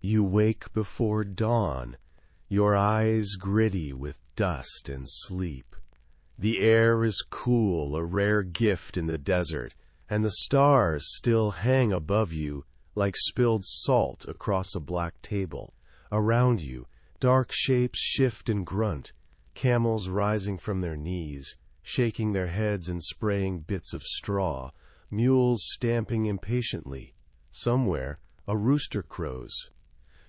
You wake before dawn, your eyes gritty with dust and sleep. The air is cool, a rare gift in the desert, and the stars still hang above you like spilled salt across a black table. Around you, dark shapes shift and grunt, camels rising from their knees, shaking their heads and spraying bits of straw, mules stamping impatiently. Somewhere, a rooster crows.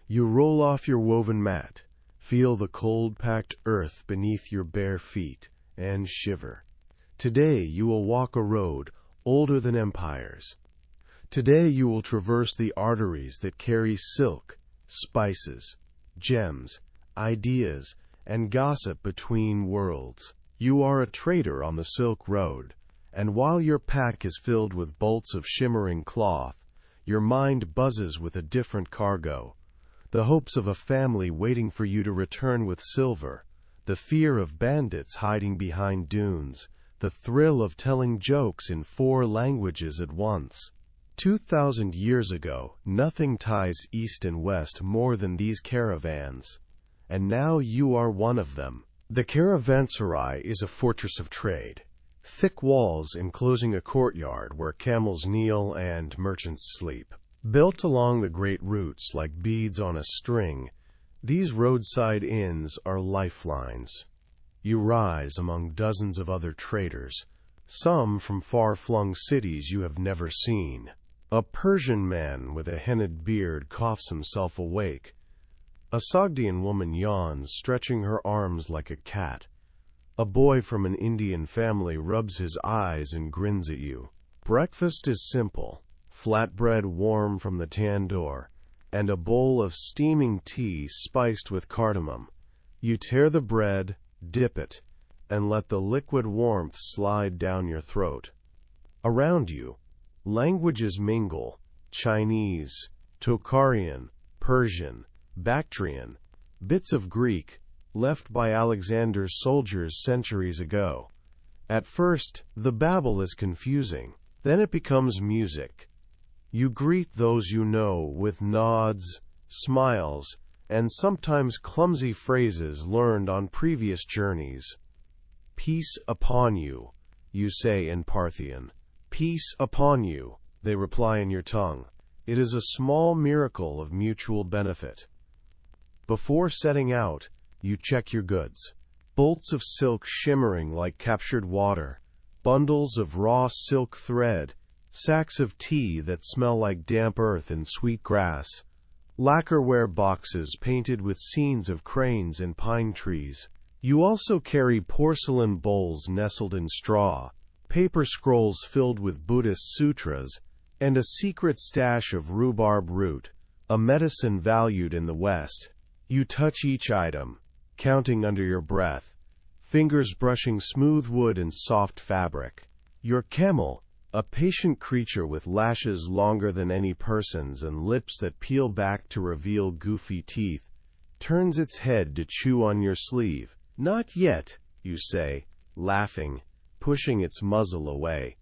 You roll off your woven mat, feel the cold-packed earth beneath your bare feet, and shiver. Today you will walk a road older than empires. Today you will traverse the arteries that carry silk, spices, gems, ideas, and gossip between worlds. You are a trader on the Silk Road, and while your pack is filled with bolts of shimmering cloth, your mind buzzes with a different cargo. The hopes of a family waiting for you to return with silver, the fear of bandits hiding behind dunes, the thrill of telling jokes in 4 languages at once. 2,000 years ago, nothing ties east and west more than these caravans. And now you are one of them. The caravanserais is a fortress of trade. Thick walls enclosing a courtyard where camels kneel and merchants sleep. Built along the great routes like beads on a string, these roadside inns are lifelines. You rise among dozens of other traders, some from far-flung cities you have never seen. A Persian man with a henna'd beard coughs himself awake. A Sogdian woman yawns, stretching her arms like a cat. A boy from an Indian family rubs his eyes and grins at you. Breakfast is simple. Flatbread warm from the tandoor, and a bowl of steaming tea spiced with cardamom. You tear the bread, dip it, and let the liquid warmth slide down your throat. Around you, languages mingle: Chinese, Tocharian, Persian, Bactrian, bits of Greek, left by Alexander's soldiers centuries ago. At first, the babble is confusing, then it becomes music. You greet those you know with nods, smiles, and sometimes clumsy phrases learned on previous journeys. "Peace upon you," you say in Parthian. "Peace upon you," they reply in your tongue. It is a small miracle of mutual benefit. Before setting out, you check your goods. Bolts of silk shimmering like captured water, bundles of raw silk thread, sacks of tea that smell like damp earth and sweet grass, lacquerware boxes painted with scenes of cranes and pine trees. You also carry porcelain bowls nestled in straw, paper scrolls filled with Buddhist sutras, and a secret stash of rhubarb root, a medicine valued in the West. You touch each item, counting under your breath, fingers brushing smooth wood and soft fabric. Your camel, a patient creature with lashes longer than any person's and lips that peel back to reveal goofy teeth, turns its head to chew on your sleeve. "Not yet," you say, laughing, pushing its muzzle away.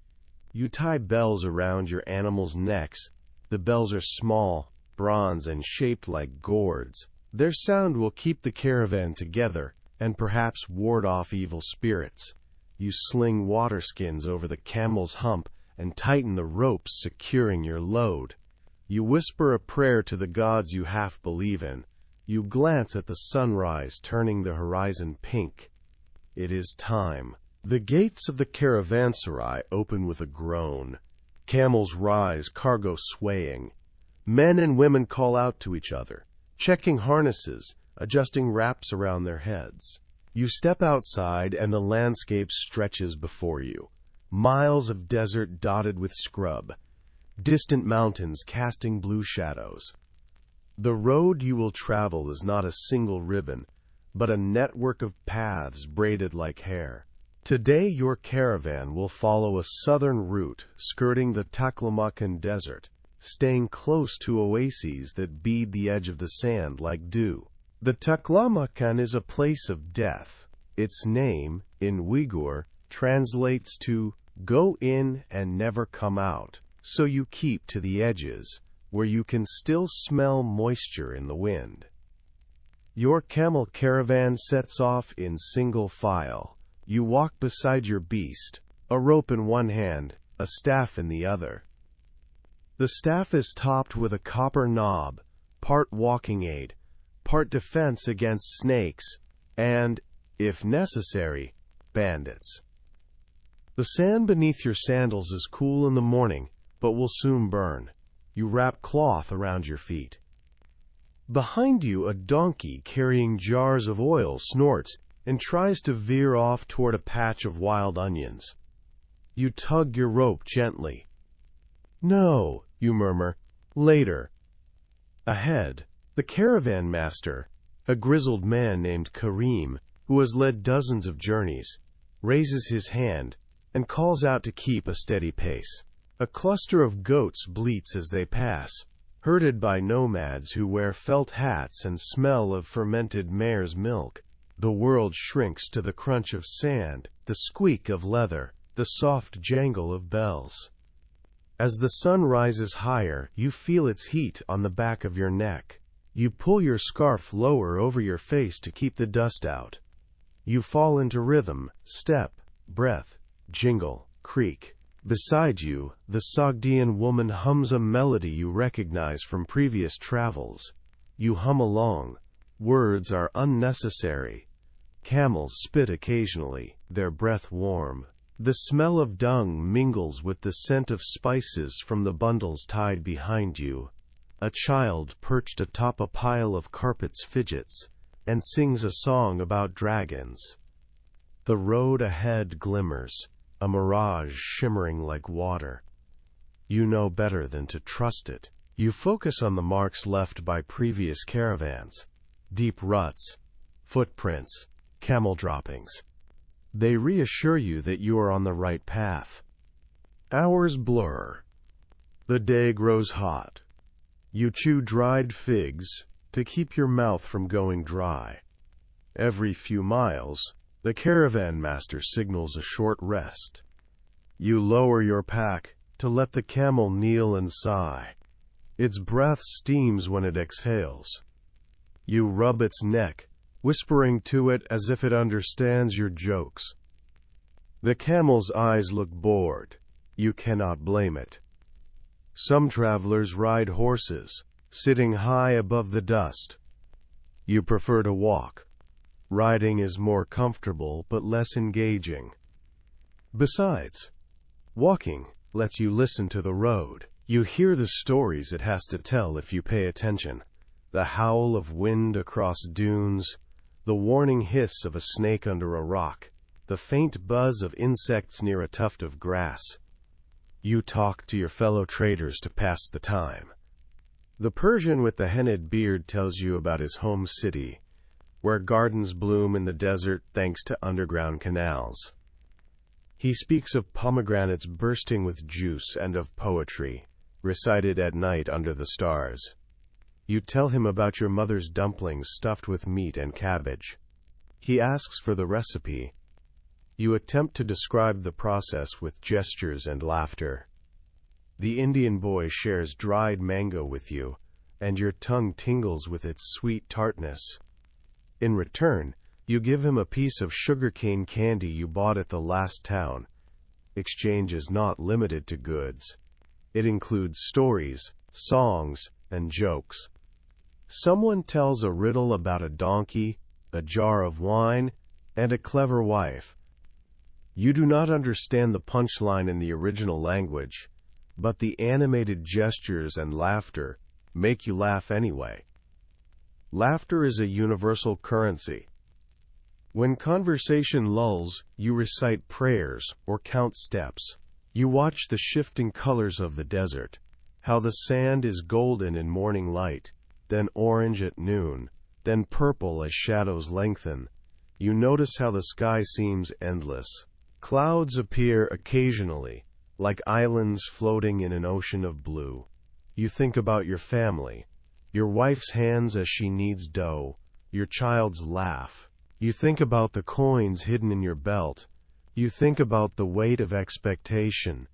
You tie bells around your animals' necks. The bells are small, bronze, and shaped like gourds. Their sound will keep the caravan together and perhaps ward off evil spirits. You sling water skins over the camel's hump and tighten the ropes securing your load. You whisper a prayer to the gods you half believe in. You glance at the sunrise turning the horizon pink. It is time. The gates of the caravanserai open with a groan. Camels rise, cargo swaying. Men and women call out to each other, checking harnesses, adjusting wraps around their heads. You step outside and the landscape stretches before you. Miles of desert dotted with scrub, distant mountains casting blue shadows. The road you will travel is not a single ribbon, but a network of paths braided like hair. Today your caravan will follow a southern route skirting the Taklamakan Desert, staying close to oases that bead the edge of the sand like dew. The Taklamakan is a place of death. Its name, in Uyghur, translates to "go in and never come out," so you keep to the edges, where you can still smell moisture in the wind. Your camel caravan sets off in single file. You walk beside your beast, a rope in one hand, a staff in the other. The staff is topped with a copper knob, part walking aid, part defense against snakes, and, if necessary, bandits. The sand beneath your sandals is cool in the morning, but will soon burn. You wrap cloth around your feet. Behind you, a donkey carrying jars of oil snorts and tries to veer off toward a patch of wild onions. You tug your rope gently. "No," you murmur, "later." Ahead, the caravan master, a grizzled man named Karim, who has led dozens of journeys, raises his hand and calls out to keep a steady pace. A cluster of goats bleats as they pass, herded by nomads who wear felt hats and smell of fermented mare's milk. The world shrinks to the crunch of sand, the squeak of leather, the soft jangle of bells. As the sun rises higher, you feel its heat on the back of your neck. You pull your scarf lower over your face to keep the dust out. You fall into rhythm, step, breath, jingle, creak. Beside you, the Sogdian woman hums a melody you recognize from previous travels. You hum along. Words are unnecessary. Camels spit occasionally, their breath warm. The smell of dung mingles with the scent of spices from the bundles tied behind you. A child perched atop a pile of carpets fidgets and sings a song about dragons. The road ahead glimmers, a mirage shimmering like water. You know better than to trust it. You focus on the marks left by previous caravans. Deep ruts, footprints, camel droppings. They reassure you that you are on the right path. Hours blur. The day grows hot. You chew dried figs to keep your mouth from going dry. Every few miles, the caravan master signals a short rest. You lower your pack to let the camel kneel and sigh. Its breath steams when it exhales. You rub its neck, whispering to it as if it understands your jokes. The camel's eyes look bored. You cannot blame it. Some travelers ride horses, sitting high above the dust. You prefer to walk. Riding is more comfortable but less engaging. Besides, walking lets you listen to the road. You hear the stories it has to tell if you pay attention. The howl of wind across dunes, the warning hiss of a snake under a rock, the faint buzz of insects near a tuft of grass. You talk to your fellow traders to pass the time. The Persian with the hennaed beard tells you about his home city, where gardens bloom in the desert thanks to underground canals. He speaks of pomegranates bursting with juice and of poetry, recited at night under the stars. You tell him about your mother's dumplings stuffed with meat and cabbage. He asks for the recipe. You attempt to describe the process with gestures and laughter. The Indian boy shares dried mango with you, and your tongue tingles with its sweet tartness. In return, you give him a piece of sugarcane candy you bought at the last town. Exchange is not limited to goods. It includes stories, songs, and jokes. Someone tells a riddle about a donkey, a jar of wine, and a clever wife. You do not understand the punchline in the original language, but the animated gestures and laughter make you laugh anyway. Laughter is a universal currency. When conversation lulls, you recite prayers or count steps. You watch the shifting colors of the desert, how the sand is golden in morning light, then orange at noon, then purple as shadows lengthen. You notice how the sky seems endless. Clouds appear occasionally, like islands floating in an ocean of blue. You think about your family, your wife's hands as she kneads dough, your child's laugh. You think about the coins hidden in your belt. You think about the weight of expectation.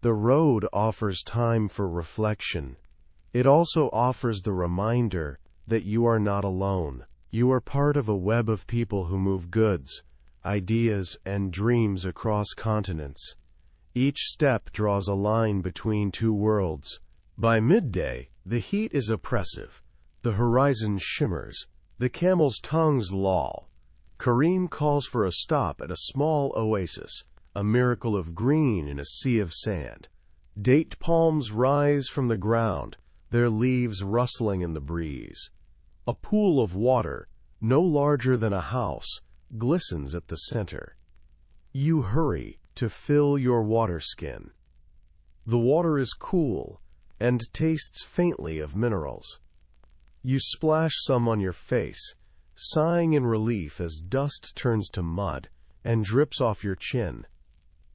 The road offers time for reflection. It also offers the reminder that you are not alone. You are part of a web of people who move goods, ideas, and dreams across continents. Each step draws a line between two worlds. By midday, the heat is oppressive. The horizon shimmers. The camels' tongues loll. Karim calls for a stop at a small oasis, a miracle of green in a sea of sand. Date palms rise from the ground, their leaves rustling in the breeze. A pool of water, no larger than a house, glistens at the center. You hurry to fill your water skin. The water is cool and tastes faintly of minerals. You splash some on your face, sighing in relief as dust turns to mud and drips off your chin.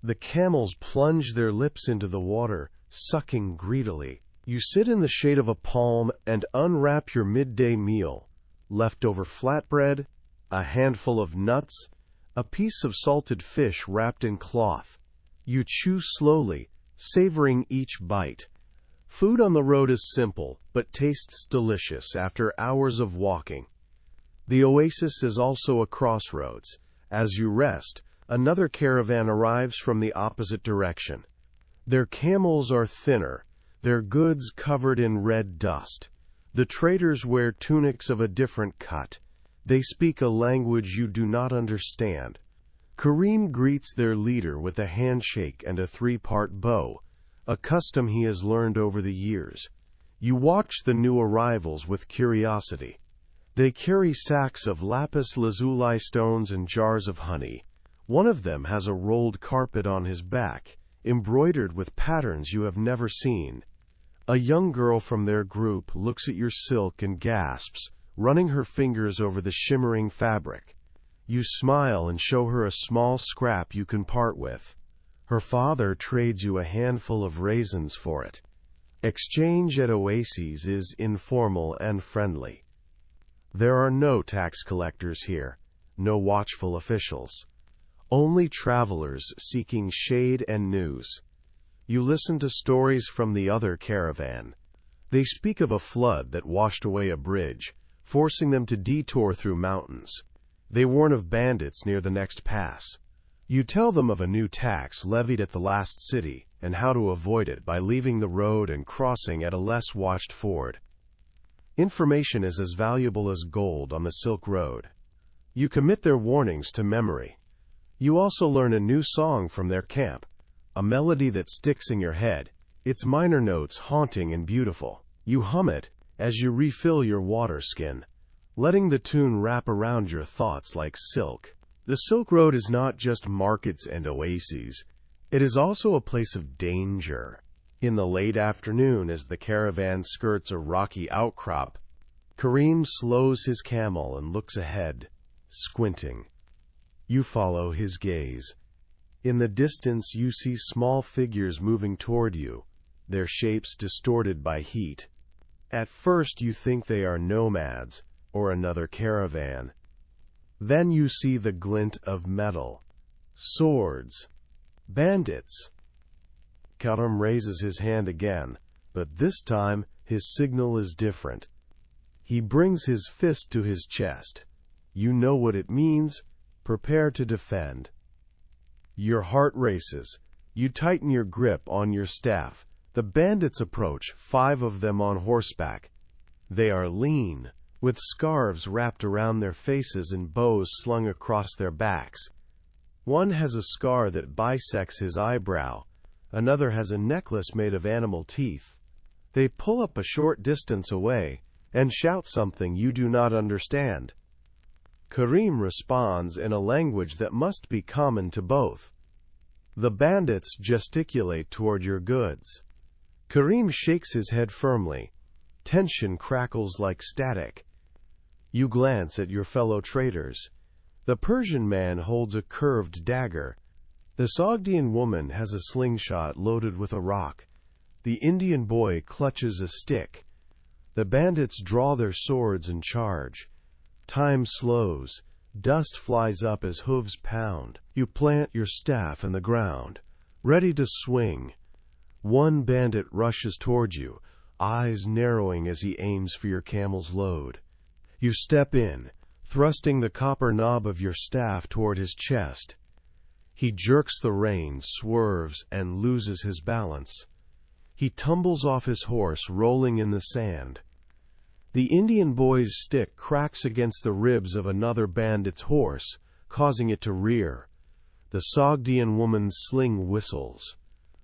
The camels plunge their lips into the water, sucking greedily. You sit in the shade of a palm and unwrap your midday meal. Leftover flatbread, a handful of nuts, a piece of salted fish wrapped in cloth. You chew slowly, savoring each bite. Food on the road is simple, but tastes delicious after hours of walking. The oasis is also a crossroads. As you rest, another caravan arrives from the opposite direction. Their camels are thinner, their goods covered in red dust. The traders wear tunics of a different cut. They speak a language you do not understand. Karim greets their leader with a handshake and a three-part bow, a custom he has learned over the years. You watch the new arrivals with curiosity. They carry sacks of lapis lazuli stones and jars of honey. One of them has a rolled carpet on his back, embroidered with patterns you have never seen. A young girl from their group looks at your silk and gasps, running her fingers over the shimmering fabric. You smile and show her a small scrap you can part with. Her father trades you a handful of raisins for it. Exchange at oases is informal and friendly. There are no tax collectors here, no watchful officials. Only travelers seeking shade and news. You listen to stories from the other caravan. They speak of a flood that washed away a bridge, forcing them to detour through mountains. They warn of bandits near the next pass. You tell them of a new tax levied at the last city and how to avoid it by leaving the road and crossing at a less watched ford. Information is as valuable as gold on the Silk Road. You commit their warnings to memory. You also learn a new song from their camp, a melody that sticks in your head, its minor notes haunting and beautiful. You hum it as you refill your water skin, letting the tune wrap around your thoughts like silk. The Silk Road is not just markets and oases. It is also a place of danger. In the late afternoon, as the caravan skirts a rocky outcrop, Karim slows his camel and looks ahead, squinting. You follow his gaze. In the distance, you see small figures moving toward you, their shapes distorted by heat. At first, you think they are nomads or another caravan. Then you see the glint of metal, swords, bandits. Karim raises his hand again, but this time his signal is different. He brings his fist to his chest. You know what it means. Prepare to defend. Your heart races. You tighten your grip on your staff. The bandits approach, 5 of them on horseback. They are lean, with scarves wrapped around their faces and bows slung across their backs. One has a scar that bisects his eyebrow. Another has a necklace made of animal teeth. They pull up a short distance away and shout something you do not understand. Karim responds in a language that must be common to both. The bandits gesticulate toward your goods. Karim shakes his head firmly. Tension crackles like static. You glance at your fellow traders. The Persian man holds a curved dagger. The Sogdian woman has a slingshot loaded with a rock. The Indian boy clutches a stick. The bandits draw their swords and charge. Time slows. Dust flies up as hooves pound. You plant your staff in the ground, ready to swing. One bandit rushes toward you, eyes narrowing as he aims for your camel's load. You step in, thrusting the copper knob of your staff toward his chest. He jerks the reins, swerves, and loses his balance. He tumbles off his horse, rolling in the sand. The Indian boy's stick cracks against the ribs of another bandit's horse, causing it to rear. The Sogdian woman's sling whistles.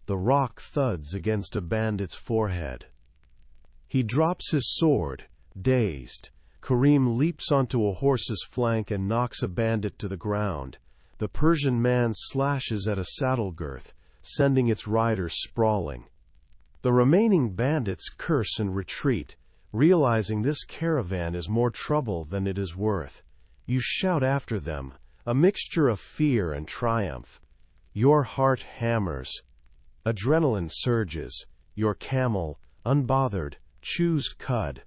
The rock thuds against a bandit's forehead. He drops his sword, dazed. Karim leaps onto a horse's flank and knocks a bandit to the ground. The Persian man slashes at a saddle girth, sending its rider sprawling. The remaining bandits curse and retreat, realizing this caravan is more trouble than it is worth. You shout after them, a mixture of fear and triumph. Your heart hammers. Adrenaline surges. Your camel, unbothered, chews cud.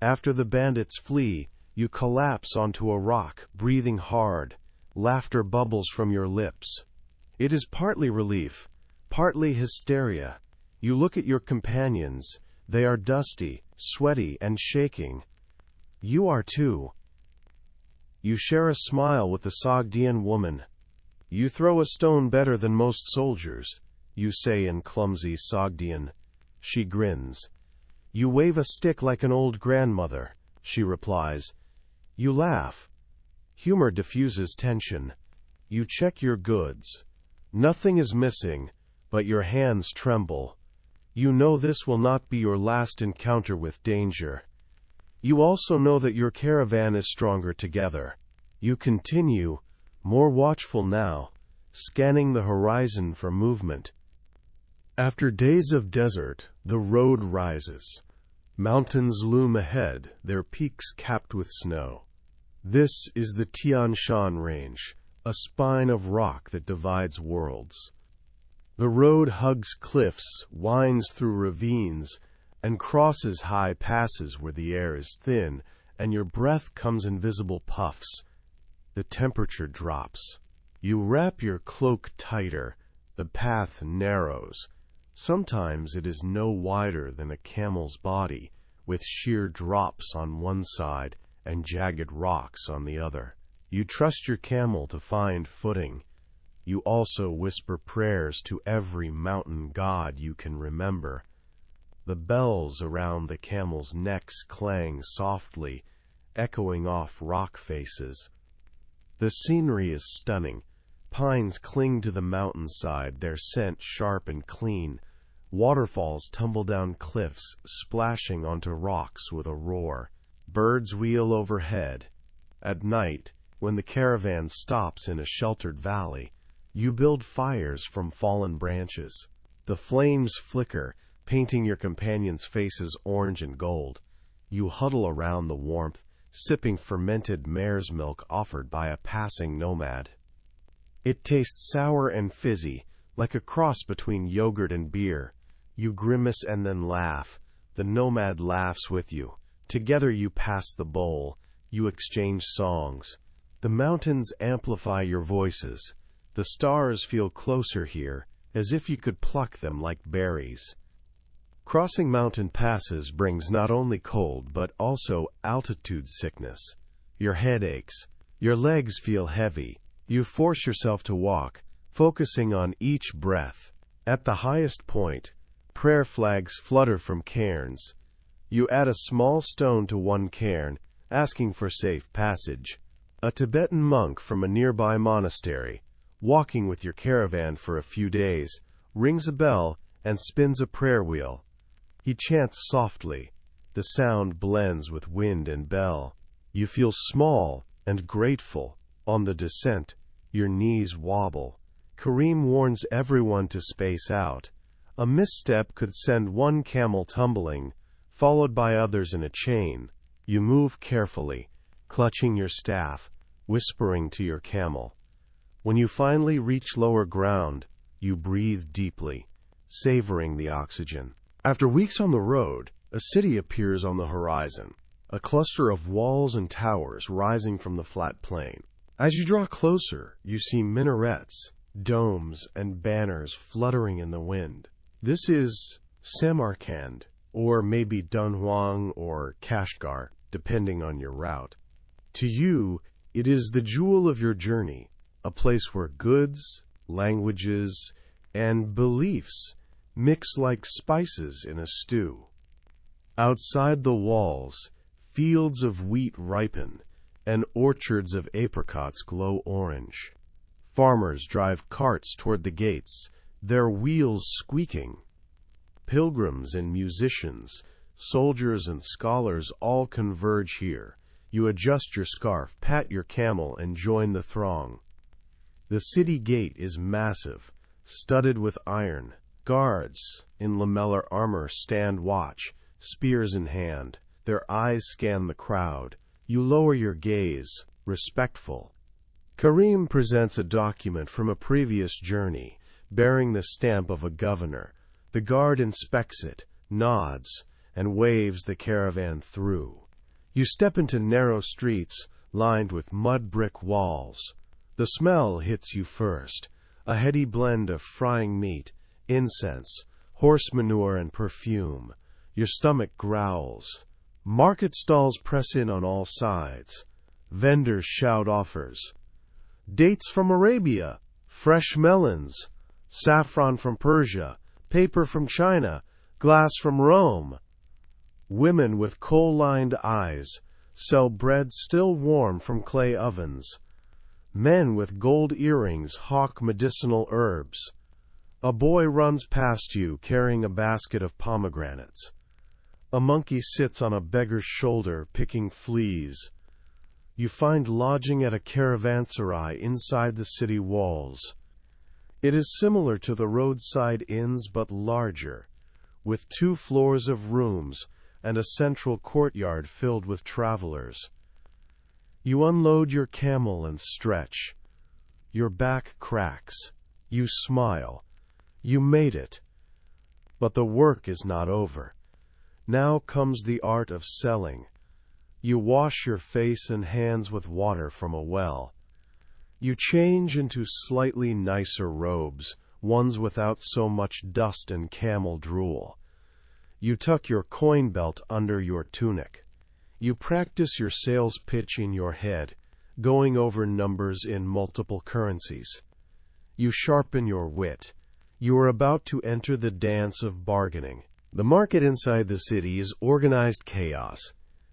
After the bandits flee, you collapse onto a rock, breathing hard. Laughter bubbles from your lips. It is partly relief, partly hysteria. You look at your companions. They are dusty, sweaty, and shaking. You are too. You share a smile with the Sogdian woman. You throw a stone better than most soldiers, you say in clumsy Sogdian. She grins. You wave a stick like an old grandmother, she replies. You laugh. Humor diffuses tension. You check your goods. Nothing is missing, but your hands tremble. You know this will not be your last encounter with danger. You also know that your caravan is stronger together. You continue, more watchful now, scanning the horizon for movement. After days of desert, the road rises. Mountains loom ahead, their peaks capped with snow. This is the Tian Shan Range, a spine of rock that divides worlds. The road hugs cliffs, winds through ravines, and crosses high passes where the air is thin and your breath comes in visible puffs. The temperature drops. You wrap your cloak tighter. The path narrows. Sometimes it is no wider than a camel's body, with sheer drops on one side and jagged rocks on the other. You trust your camel to find footing. You also whisper prayers to every mountain god you can remember. The bells around the camels' necks clang softly, echoing off rock faces. The scenery is stunning. Pines cling to the mountainside, their scent sharp and clean. Waterfalls tumble down cliffs, splashing onto rocks with a roar. Birds wheel overhead. At night, when the caravan stops in a sheltered valley, you build fires from fallen branches. The flames flicker, painting your companions' faces orange and gold. You huddle around the warmth, sipping fermented mare's milk offered by a passing nomad. It tastes sour and fizzy, like a cross between yogurt and beer. You grimace and then laugh. The nomad laughs with you. Together you pass the bowl. You exchange songs. The mountains amplify your voices. The stars feel closer here, as if you could pluck them like berries. Crossing mountain passes brings not only cold but also altitude sickness. Your head aches. Your legs feel heavy. You force yourself to walk, focusing on each breath. At the highest point, prayer flags flutter from cairns. You add a small stone to one cairn, asking for safe passage. A Tibetan monk from a nearby monastery, walking with your caravan for a few days, rings a bell and spins a prayer wheel. He chants softly. The sound blends with wind and bell. You feel small and grateful. On the descent, your knees wobble. Karim warns everyone to space out. A misstep could send one camel tumbling, followed by others in a chain. You move carefully, clutching your staff, whispering to your camel. When you finally reach lower ground, you breathe deeply, savoring the oxygen. After weeks on the road, a city appears on the horizon, a cluster of walls and towers rising from the flat plain. As you draw closer, you see minarets, domes, and banners fluttering in the wind. This is Samarkand, or maybe Dunhuang or Kashgar, depending on your route. To you, it is the jewel of your journey, a place where goods, languages, and beliefs mix like spices in a stew. Outside the walls, fields of wheat ripen, and orchards of apricots glow orange. Farmers drive carts toward the gates, their wheels squeaking. Pilgrims and musicians, soldiers and scholars all converge here. You adjust your scarf, pat your camel, and join the throng. The city gate is massive, studded with iron. Guards in lamellar armor stand watch, spears in hand. Their eyes scan the crowd. You lower your gaze, respectful. Karim presents a document from a previous journey, bearing the stamp of a governor. The guard inspects it, nods, and waves the caravan through. You step into narrow streets lined with mud brick walls. The smell hits you first, a heady blend of frying meat, incense, horse manure, and perfume. Your stomach growls. Market stalls press in on all sides. Vendors shout offers. Dates from Arabia, fresh melons, saffron from Persia, paper from China, glass from Rome. Women with coal-lined eyes sell bread still warm from clay ovens. Men with gold earrings hawk medicinal herbs. A boy runs past you carrying a basket of pomegranates. A monkey sits on a beggar's shoulder picking fleas. You find lodging at a caravanserais inside the city walls. It is similar to the roadside inns but larger, with 2 floors of rooms and a central courtyard filled with travelers. You unload your camel and stretch. Your back cracks. You smile. You made it. But the work is not over. Now comes the art of selling. You wash your face and hands with water from a well. You change into slightly nicer robes, ones without so much dust and camel drool. You tuck your coin belt under your tunic. You practice your sales pitch in your head, going over numbers in multiple currencies. You sharpen your wit. You are about to enter the dance of bargaining. The market inside the city is organized chaos.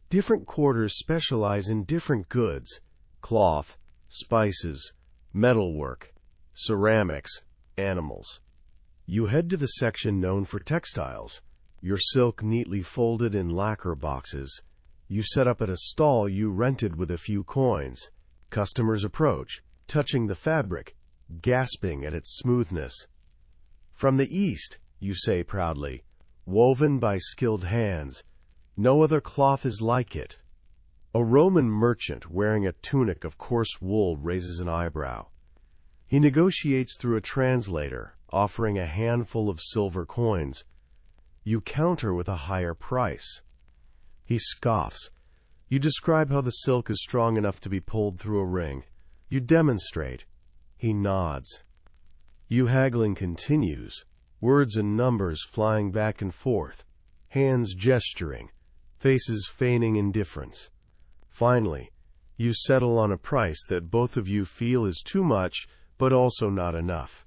Different quarters specialize in different goods: cloth, spices, metalwork, ceramics, animals. You head to the section known for textiles, your silk neatly folded in lacquer boxes. You set up at a stall you rented with a few coins. Customers approach, touching the fabric, gasping at its smoothness. From the East, you say proudly, woven by skilled hands. No other cloth is like it. A Roman merchant wearing a tunic of coarse wool raises an eyebrow. He negotiates through a translator, offering a handful of silver coins. You counter with a higher price. He scoffs. You describe how the silk is strong enough to be pulled through a ring. You demonstrate. He nods. You haggling continues, words and numbers flying back and forth, hands gesturing, faces feigning indifference. Finally, you settle on a price that both of you feel is too much, but also not enough.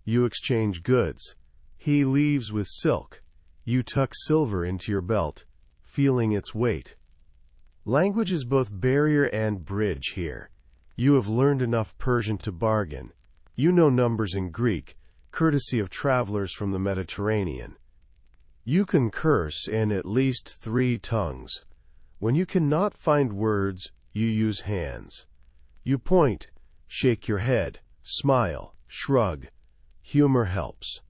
You exchange goods. He leaves with silk. You tuck silver into your belt, feeling its weight. Language is both barrier and bridge here. You have learned enough Persian to bargain. You know numbers in Greek, courtesy of travelers from the Mediterranean. You can curse in at least 3 tongues. When you cannot find words, you use hands. You point, shake your head, smile, shrug. Humor helps.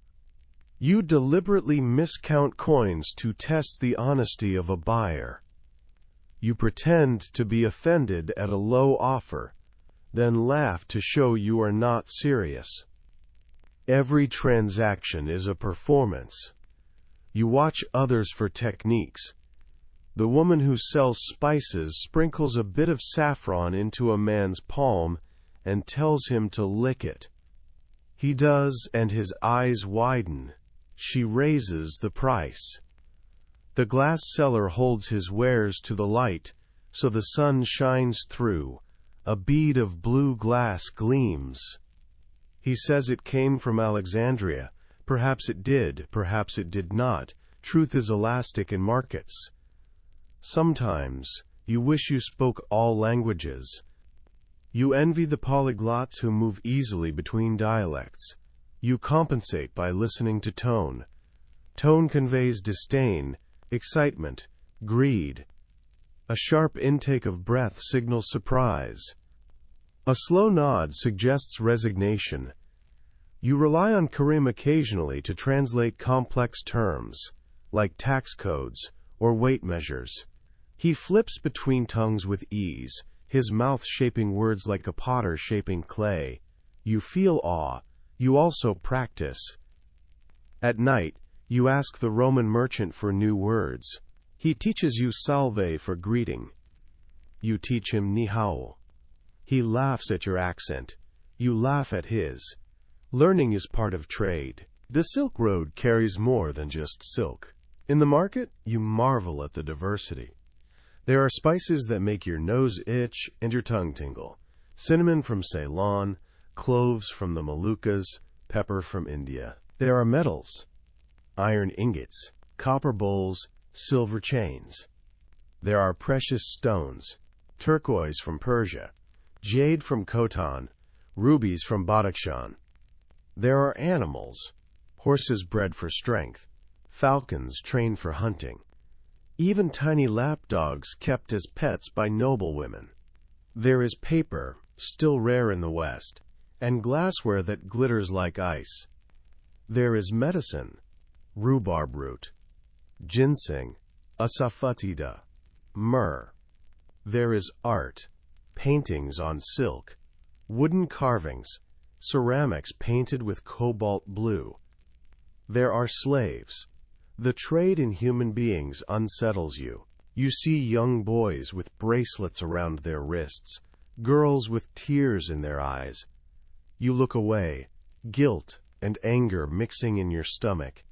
You deliberately miscount coins to test the honesty of a buyer. You pretend to be offended at a low offer, then laugh to show you are not serious. Every transaction is a performance. You watch others for techniques. The woman who sells spices sprinkles a bit of saffron into a man's palm and tells him to lick it. He does, and his eyes widen. She raises the price. The glass seller holds his wares to the light, so the sun shines through. A bead of blue glass gleams. He says it came from Alexandria. Perhaps it did, perhaps it did not. Truth is elastic in markets. Sometimes you wish you spoke all languages. You envy the polyglots who move easily between dialects. You compensate by listening to tone. Tone conveys disdain, excitement, greed. A sharp intake of breath signals surprise. A slow nod suggests resignation. You rely on Karim occasionally to translate complex terms, like tax codes or weight measures. He flips between tongues with ease, his mouth shaping words like a potter shaping clay. You feel awe. You also practice. At night, you ask the Roman merchant for new words. He teaches you salve for greeting. You teach him ni hao. He laughs at your accent. You laugh at his. Learning is part of trade. The Silk Road carries more than just silk. In the market, you marvel at the diversity. There are spices that make your nose itch and your tongue tingle. Cinnamon from Ceylon, cloves from the Moluccas, pepper from India. There are metals, iron ingots, copper bowls, silver chains. There are precious stones, turquoise from Persia, jade from Khotan, rubies from Badakhshan. There are animals, horses bred for strength, falcons trained for hunting, even tiny lapdogs kept as pets by noblewomen. There is paper, still rare in the West, and glassware that glitters like ice. There is medicine, rhubarb root, ginseng, asafoetida, myrrh. There is art, paintings on silk, wooden carvings, ceramics painted with cobalt blue. There are slaves. The trade in human beings unsettles you. You see young boys with bracelets around their wrists, girls with tears in their eyes. You look away, guilt and anger mixing in your stomach.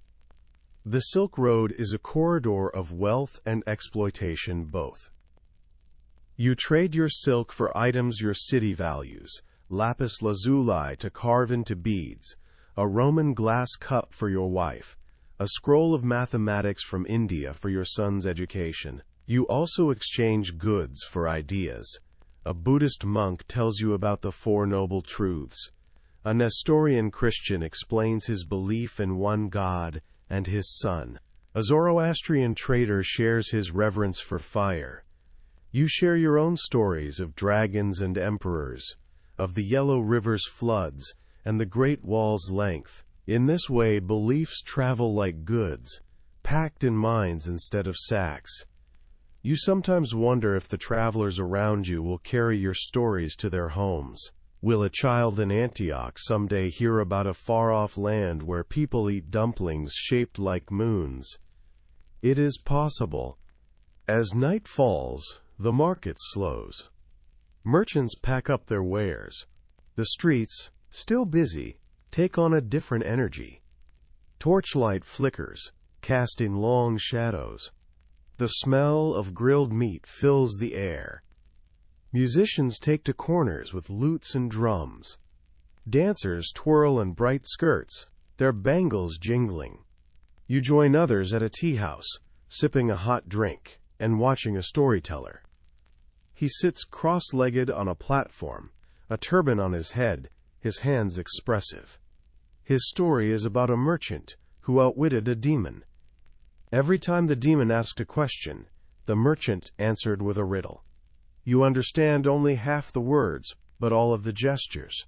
The Silk Road is a corridor of wealth and exploitation both. You trade your silk for items your city values, lapis lazuli to carve into beads, a Roman glass cup for your wife, a scroll of mathematics from India for your son's education. You also exchange goods for ideas. A Buddhist monk tells you about the Four Noble Truths. A Nestorian Christian explains his belief in one God and his Son. A Zoroastrian trader shares his reverence for fire. You share your own stories of dragons and emperors, of the Yellow River's floods and the Great Wall's length. In this way, beliefs travel like goods, packed in minds instead of sacks. You sometimes wonder if the travelers around you will carry your stories to their homes. Will a child in Antioch someday hear about a far-off land where people eat dumplings shaped like moons? It is possible. As night falls, the market slows. Merchants pack up their wares. The streets, still busy, take on a different energy. Torchlight flickers, casting long shadows. The smell of grilled meat fills the air. Musicians take to corners with lutes and drums. Dancers twirl in bright skirts, their bangles jingling. You join others at a tea house, sipping a hot drink and watching a storyteller. He sits cross-legged on a platform, a turban on his head, his hands expressive. His story is about a merchant who outwitted a demon. Every time the demon asked a question, the merchant answered with a riddle. You understand only half the words, but all of the gestures.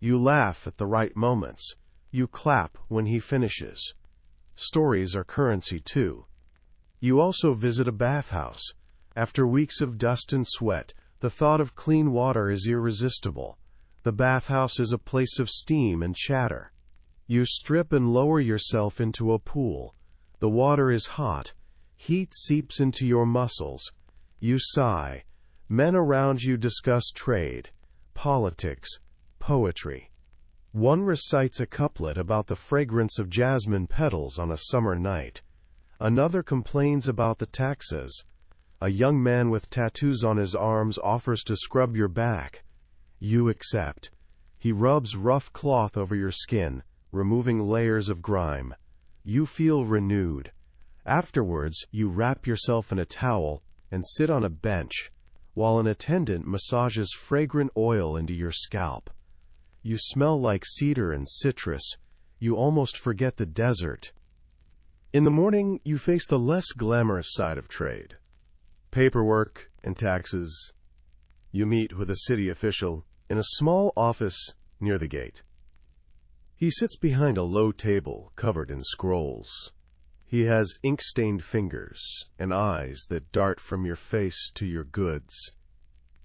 You laugh at the right moments. You clap when he finishes. Stories are currency too. You also visit a bathhouse. After weeks of dust and sweat, the thought of clean water is irresistible. The bathhouse is a place of steam and chatter. You strip and lower yourself into a pool. The water is hot. Heat seeps into your muscles. You sigh. Men around you discuss trade, politics, poetry. One recites a couplet about the fragrance of jasmine petals on a summer night. Another complains about the taxes. A young man with tattoos on his arms offers to scrub your back. You accept. He rubs rough cloth over your skin, removing layers of grime. You feel renewed. Afterwards, you wrap yourself in a towel and sit on a bench, while an attendant massages fragrant oil into your scalp. You smell like cedar and citrus. You almost forget the desert. In the morning, you face the less glamorous side of trade. Paperwork and taxes. You meet with a city official in a small office near the gate. He sits behind a low table covered in scrolls. He has ink-stained fingers and eyes that dart from your face to your goods.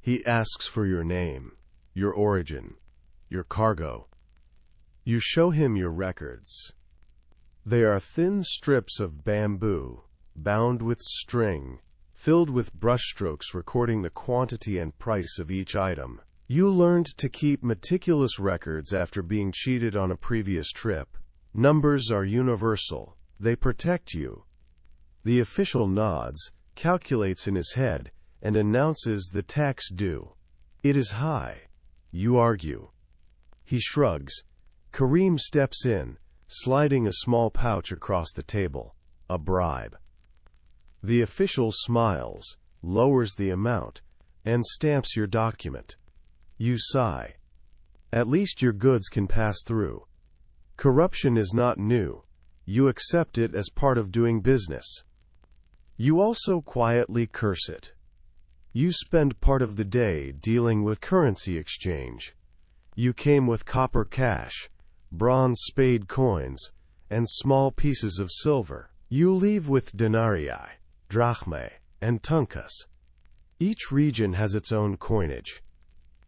He asks for your name, your origin, your cargo. You show him your records. They are thin strips of bamboo, bound with string, filled with brushstrokes recording the quantity and price of each item. You learned to keep meticulous records after being cheated on a previous trip. Numbers are universal. They protect you. The official nods, calculates in his head, and announces the tax due. It is high. You argue. He shrugs. Kareem steps in, sliding a small pouch across the table. A bribe. The official smiles, lowers the amount, and stamps your document. You sigh. At least your goods can pass through. Corruption is not new. You accept it as part of doing business. You also quietly curse it. You spend part of the day dealing with currency exchange. You came with copper cash, bronze spade coins, and small pieces of silver. You leave with denarii, drachmae, and tunkas. Each region has its own coinage.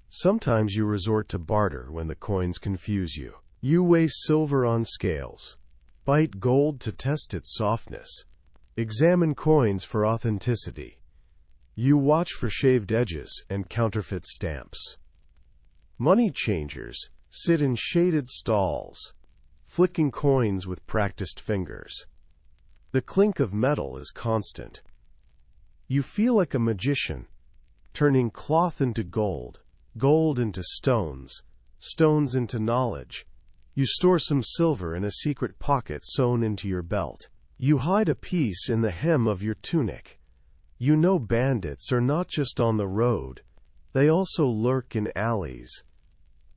Sometimes you resort to barter when the coins confuse you. You weigh silver on scales. Bite gold to test its softness. Examine coins for authenticity. You watch for shaved edges and counterfeit stamps. Money changers sit in shaded stalls, flicking coins with practiced fingers. The clink of metal is constant. You feel like a magician, turning cloth into gold, gold into stones, stones into knowledge. You store some silver in a secret pocket sewn into your belt. You hide a piece in the hem of your tunic. You know bandits are not just on the road. They also lurk in alleys.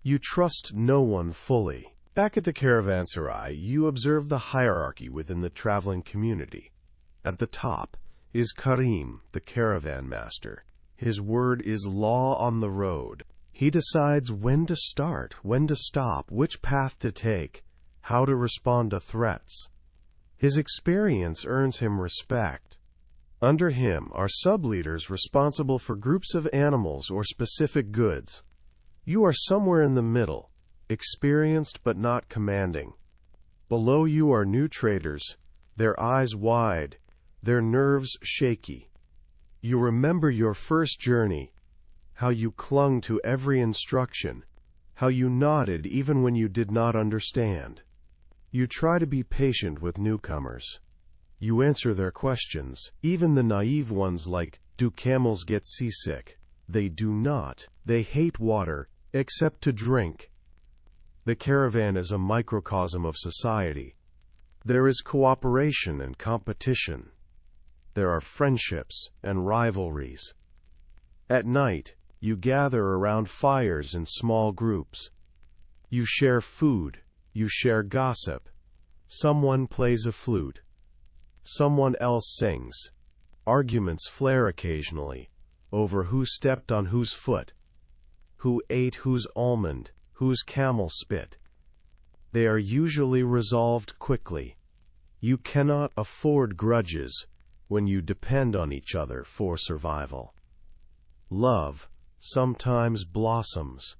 You trust no one fully. Back at the caravanserai, you observe the hierarchy within the traveling community. At the top is Karim, the caravan master. His word is law on the road. He decides when to start, when to stop, which path to take, how to respond to threats. His experience earns him respect. Under him are sub-leaders responsible for groups of animals or specific goods. You are somewhere in the middle, experienced but not commanding. Below you are new traders, their eyes wide, their nerves shaky. You remember your first journey, how you clung to every instruction, how you nodded even when you did not understand. You try to be patient with newcomers. You answer their questions, even the naive ones like, do camels get seasick? They do not. They hate water, except to drink. The caravan is a microcosm of society. There is cooperation and competition. There are friendships and rivalries. At night, you gather around fires in small groups. You share food. You share gossip. Someone plays a flute. Someone else sings. Arguments flare occasionally over who stepped on whose foot, who ate whose almond, whose camel spit. They are usually resolved quickly. You cannot afford grudges when you depend on each other for survival. Love sometimes blossoms.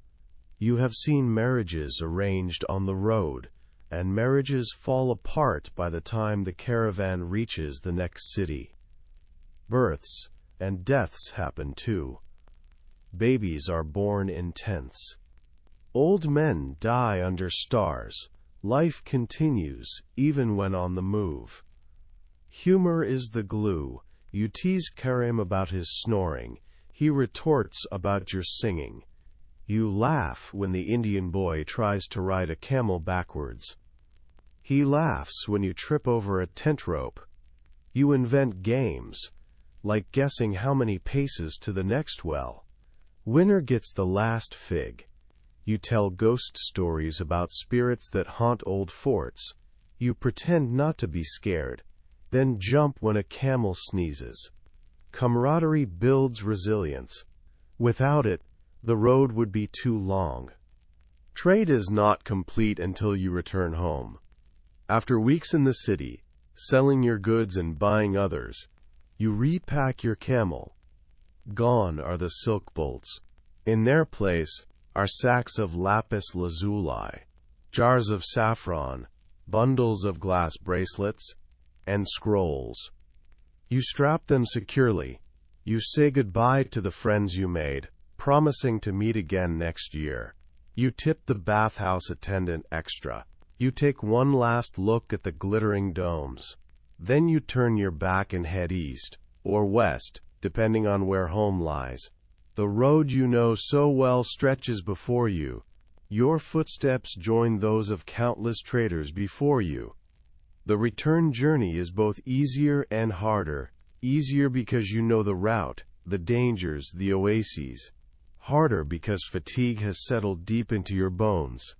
You have seen marriages arranged on the road, and marriages fall apart by the time the caravan reaches the next city. Births and deaths happen too. Babies are born in tents. Old men die under stars. Life continues even when on the move. Humor is the glue. You tease Karim about his snoring. He retorts about your singing. You laugh when the Indian boy tries to ride a camel backwards. He laughs when you trip over a tent rope. You invent games, like guessing how many paces to the next well. Winner gets the last fig. You tell ghost stories about spirits that haunt old forts. You pretend not to be scared, then jump when a camel sneezes. Camaraderie builds resilience. Without it, the road would be too long. Trade is not complete until you return home. After weeks in the city, selling your goods and buying others, you repack your camel. Gone are the silk bolts. In their place are sacks of lapis lazuli, jars of saffron, bundles of glass bracelets, and scrolls. You strap them securely. You say goodbye to the friends you made, promising to meet again next year. You tip the bathhouse attendant extra. You take one last look at the glittering domes. Then you turn your back and head east, or west, depending on where home lies. The road you know so well stretches before you. Your footsteps join those of countless traders before you. The return journey is both easier and harder. Easier because you know the route, the dangers, the oases. Harder because fatigue has settled deep into your bones.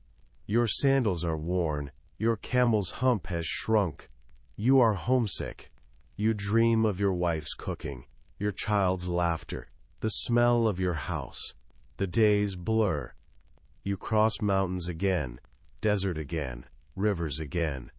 Your sandals are worn. Your camel's hump has shrunk. You are homesick. You dream of your wife's cooking, your child's laughter, the smell of your house. The days blur. You cross mountains again, desert again, rivers again.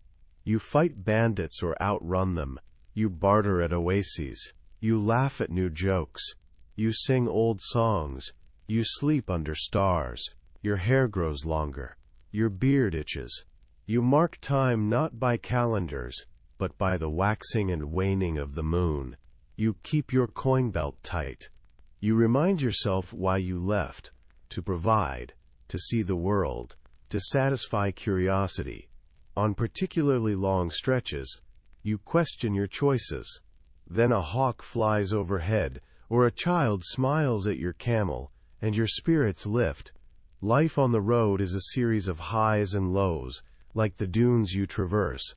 You fight bandits or outrun them. You barter at oases. You laugh at new jokes. You sing old songs. You sleep under stars. Your hair grows longer. Your beard itches. You mark time not by calendars, but by the waxing and waning of the moon. You keep your coin belt tight. You remind yourself why you left: to provide, to see the world, to satisfy curiosity. On particularly long stretches, you question your choices. Then a hawk flies overhead, or a child smiles at your camel, and your spirits lift. Life on the road is a series of highs and lows, like the dunes you traverse.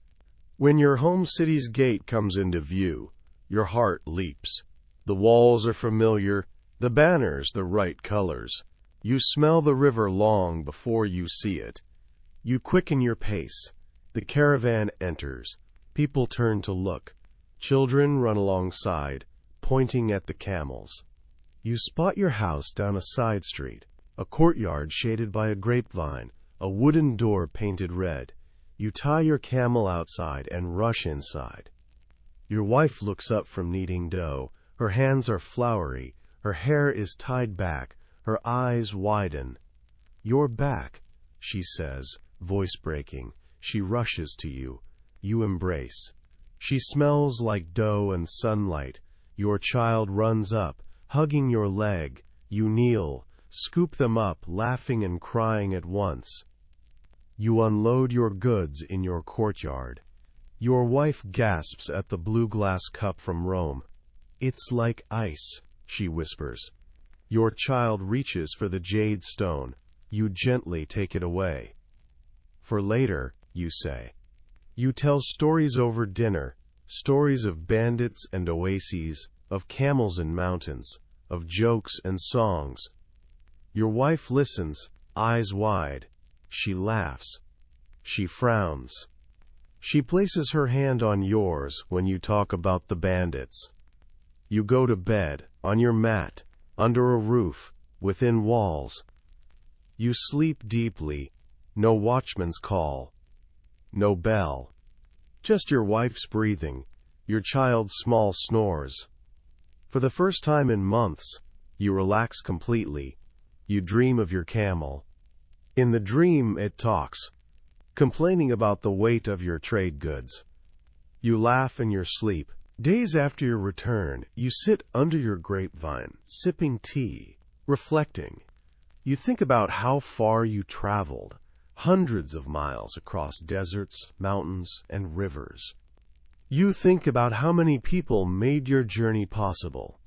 When your home city's gate comes into view, your heart leaps. The walls are familiar, the banners the right colors. You smell the river long before you see it. You quicken your pace. The caravan enters. People turn to look. Children run alongside, pointing at the camels. You spot your house down a side street, a courtyard shaded by a grapevine, a wooden door painted red. You tie your camel outside and rush inside. Your wife looks up from kneading dough. Her hands are floury. Her hair is tied back. Her eyes widen. "You're back," she says, voice breaking. She rushes to you. You embrace. She smells like dough and sunlight. Your child runs up, hugging your leg. You kneel, scoop them up, laughing and crying at once. You unload your goods in your courtyard. Your wife gasps at the blue glass cup from Rome. "It's like ice," she whispers. Your child reaches for the jade stone. You gently take it away. "For later," you say. You tell stories over dinner, stories of bandits and oases, of camels and mountains, of jokes and songs. Your wife listens, eyes wide. She laughs. She frowns. She places her hand on yours when you talk about the bandits. You go to bed, on your mat, under a roof, within walls. You sleep deeply. No watchman's call. No bell. Just your wife's breathing, your child's small snores. For the first time in months, you relax completely. You dream of your camel. In the dream, it talks, complaining about the weight of your trade goods. You laugh in your sleep. Days after your return, you sit under your grapevine, sipping tea, reflecting. You think about how far you traveled, hundreds of miles across deserts, mountains, and rivers. You think about how many people made your journey possible.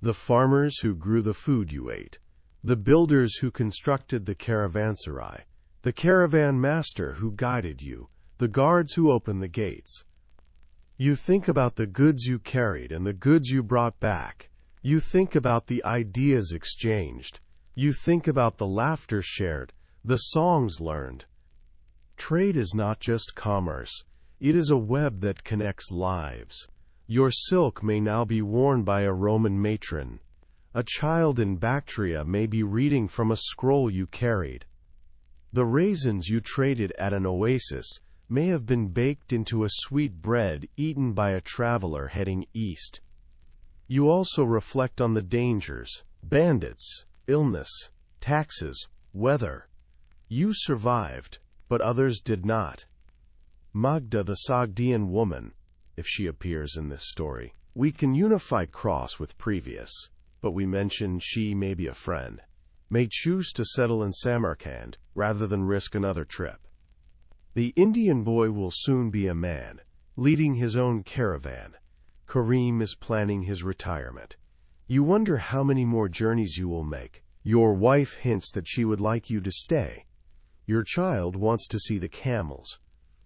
The farmers who grew the food you ate, the builders who constructed the caravanserai, the caravan master who guided you, the guards who opened the gates. You think about the goods you carried and the goods you brought back. You think about the ideas exchanged. You think about the laughter shared, the songs learned. Trade is not just commerce. It is a web that connects lives. Your silk may now be worn by a Roman matron. A child in Bactria may be reading from a scroll you carried. The raisins you traded at an oasis may have been baked into a sweet bread eaten by a traveler heading east. You also reflect on the dangers, bandits, illness, taxes, weather. You survived, but others did not. Magda, the Sogdian woman, if she appears in this story, we can unify cross with previous, but we mention she may be a friend, may choose to settle in Samarkand rather than risk another trip. The Indian boy will soon be a man, leading his own caravan. Kareem is planning his retirement. You wonder how many more journeys you will make. Your wife hints that she would like you to stay. Your child wants to see the camels.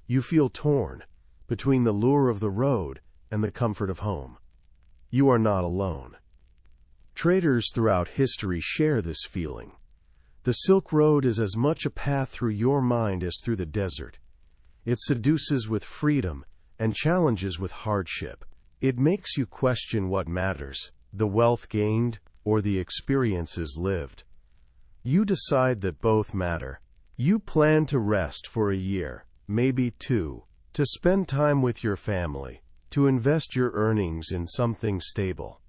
You feel torn between the lure of the road and the comfort of home. You are not alone. Traders throughout history share this feeling. The Silk Road is as much a path through your mind as through the desert. It seduces with freedom and challenges with hardship. It makes you question what matters, the wealth gained or the experiences lived. You decide that both matter. You plan to rest for a year, maybe 2, to spend time with your family, to invest your earnings in something stable.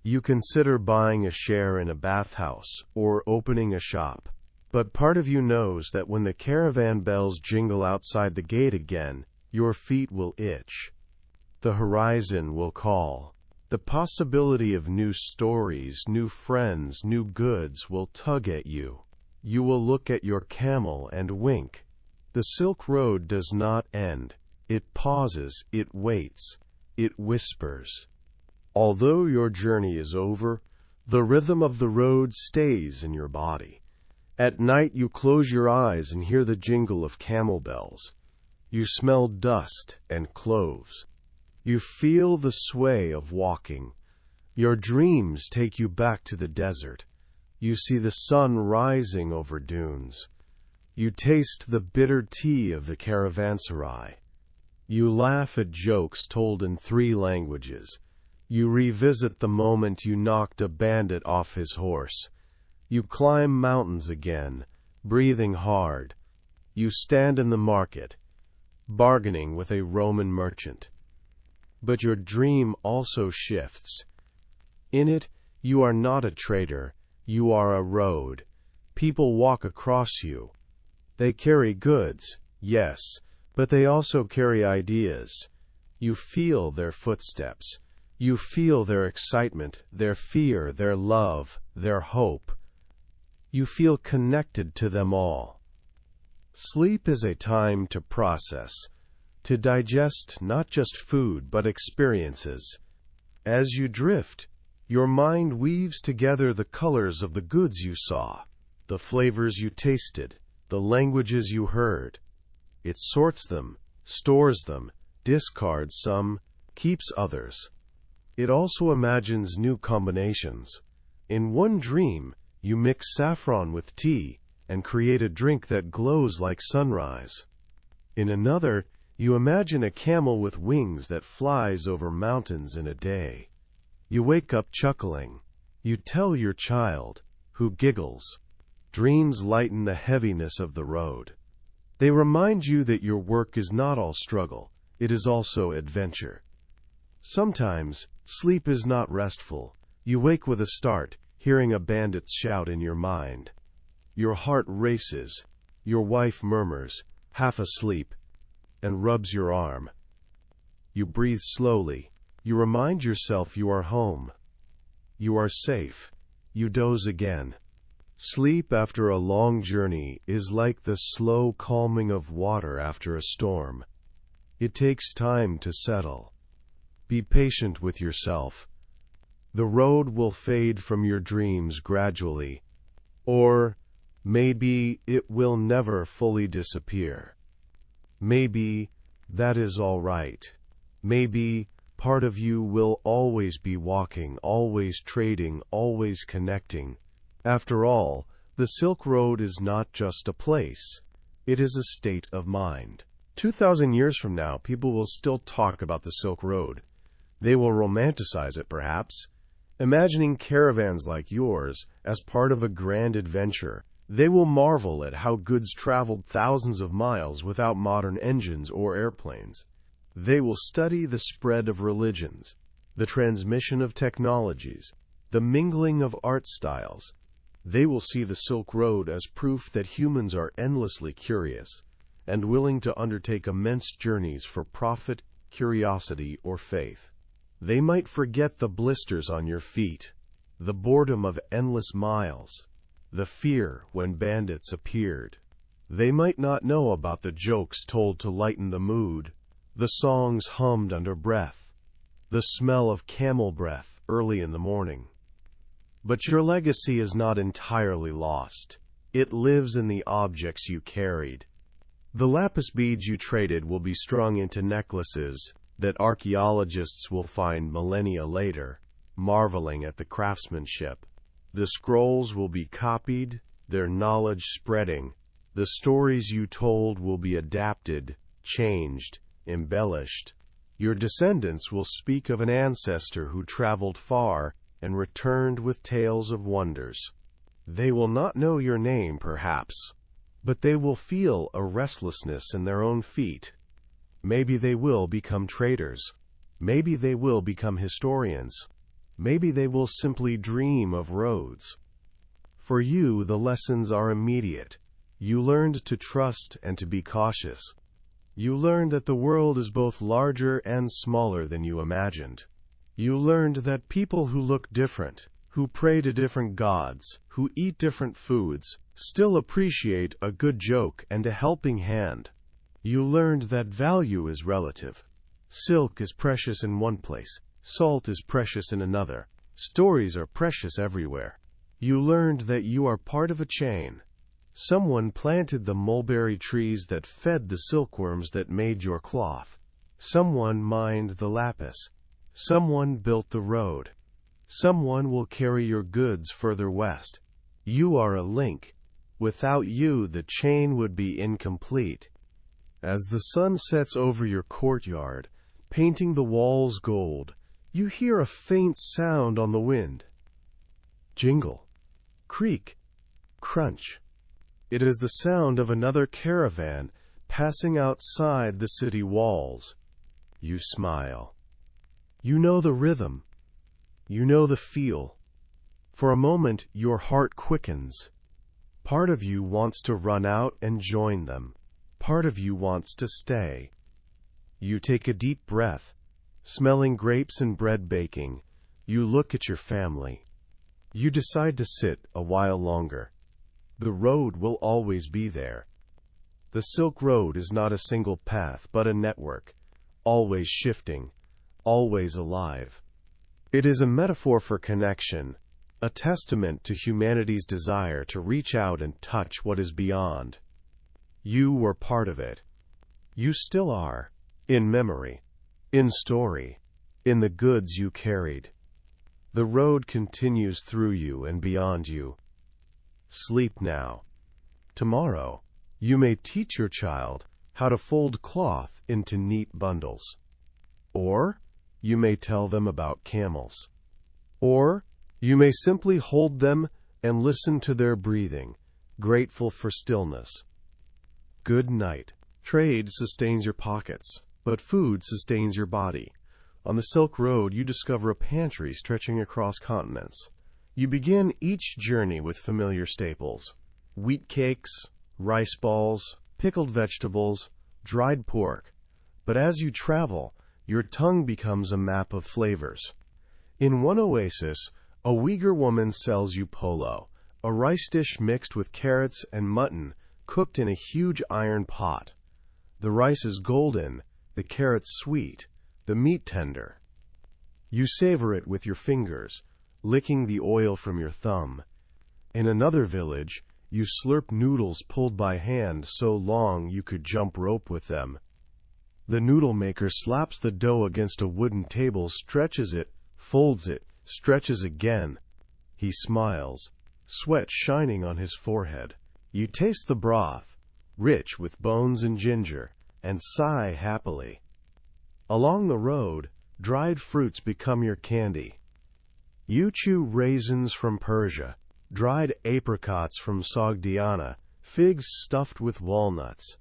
You consider buying a share in a bathhouse or opening a shop, but part of you knows that when the caravan bells jingle outside the gate again, your feet will itch. The horizon will call. The possibility of new stories, new friends, new goods will tug at you. You will look at your camel and wink. The Silk Road does not end. It pauses, it waits, it whispers. Although your journey is over, the rhythm of the road stays in your body. At night you close your eyes and hear the jingle of camel bells. You smell dust and cloves. You feel the sway of walking. Your dreams take you back to the desert. You see the sun rising over dunes. You taste the bitter tea of the caravanserai. You laugh at jokes told in 3 languages. You revisit the moment you knocked a bandit off his horse. You climb mountains again, breathing hard. You stand in the market, bargaining with a Roman merchant. But your dream also shifts. In it, you are not a trader, you are a road. People walk across you. They carry goods, yes, but they also carry ideas. You feel their footsteps. You feel their excitement, their fear, their love, their hope. You feel connected to them all. Sleep is a time to process, to digest not just food but experiences. As you drift, your mind weaves together the colors of the goods you saw, the flavors you tasted, the languages you heard. It sorts them, stores them, discards some, keeps others. It also imagines new combinations. In one dream, you mix saffron with tea and create a drink that glows like sunrise. In another, you imagine a camel with wings that flies over mountains in a day. You wake up chuckling. You tell your child, who giggles. Dreams lighten the heaviness of the road. They remind you that your work is not all struggle, it is also adventure. Sometimes, sleep is not restful. You wake with a start, hearing a bandit's shout in your mind. Your heart races. Your wife murmurs, half asleep, and rubs your arm. You breathe slowly. You remind yourself you are home. You are safe. You doze again. Sleep after a long journey is like the slow calming of water after a storm. It takes time to settle. Be patient with yourself. The road will fade from your dreams gradually, or maybe it will never fully disappear. Maybe that is all right. Maybe part of you will always be walking, always trading, always connecting. After all, the Silk Road is not just a place. It is a state of mind. 2,000 years from now, people will still talk about the Silk Road. They will romanticize it, perhaps, imagining caravans like yours as part of a grand adventure. They will marvel at how goods traveled thousands of miles without modern engines or airplanes. They will study the spread of religions, the transmission of technologies, the mingling of art styles. They will see the Silk Road as proof that humans are endlessly curious and willing to undertake immense journeys for profit, curiosity, or faith. They might forget the blisters on your feet, the boredom of endless miles, the fear when bandits appeared. They might not know about the jokes told to lighten the mood, the songs hummed under breath, the smell of camel breath early in the morning. But your legacy is not entirely lost. It lives in the objects you carried. The lapis beads you traded will be strung into necklaces that archaeologists will find millennia later, marveling at the craftsmanship. The scrolls will be copied, their knowledge spreading. The stories you told will be adapted, changed, embellished. Your descendants will speak of an ancestor who traveled far and returned with tales of wonders. They will not know your name, perhaps, but they will feel a restlessness in their own feet. Maybe they will become traders. Maybe they will become historians. Maybe they will simply dream of roads. For you, the lessons are immediate. You learned to trust and to be cautious. You learned that the world is both larger and smaller than you imagined. You learned that people who look different, who pray to different gods, who eat different foods, still appreciate a good joke and a helping hand. You learned that value is relative. Silk is precious in one place. Salt is precious in another. Stories are precious everywhere. You learned that you are part of a chain. Someone planted the mulberry trees that fed the silkworms that made your cloth. Someone mined the lapis. Someone built the road. Someone will carry your goods further west. You are a link. Without you, the chain would be incomplete. As the sun sets over your courtyard, painting the walls gold, you hear a faint sound on the wind. Jingle, creak, crunch. It is the sound of another caravan passing outside the city walls. You smile. You know the rhythm. You know the feel. For a moment, your heart quickens. Part of you wants to run out and join them. Part of you wants to stay. You take a deep breath. Smelling grapes and bread baking, you look at your family. You decide to sit a while longer. The road will always be there. The Silk Road is not a single path, but a network, always shifting, always alive. It is a metaphor for connection, a testament to humanity's desire to reach out and touch what is beyond. You were part of it. You still are, in memory, in story, in the goods you carried. The road continues through you and beyond you. Sleep now. Tomorrow, you may teach your child how to fold cloth into neat bundles. Or you may tell them about camels. Or you may simply hold them and listen to their breathing, grateful for stillness. Good night. Trade sustains your pockets, but food sustains your body. On the Silk Road, you discover a pantry stretching across continents. You begin each journey with familiar staples: wheat cakes, rice balls, pickled vegetables, dried pork. But as you travel, your tongue becomes a map of flavors. In one oasis, a Uyghur woman sells you polo, a rice dish mixed with carrots and mutton cooked in a huge iron pot. The rice is golden, the carrots sweet, the meat tender. You savor it with your fingers, licking the oil from your thumb. In another village, you slurp noodles pulled by hand so long you could jump rope with them. The noodle maker slaps the dough against a wooden table, stretches it, folds it, stretches again. He smiles, sweat shining on his forehead. You taste the broth, rich with bones and ginger, and sigh happily. Along the road, dried fruits become your candy. You chew raisins from Persia, dried apricots from Sogdiana, figs stuffed with walnuts.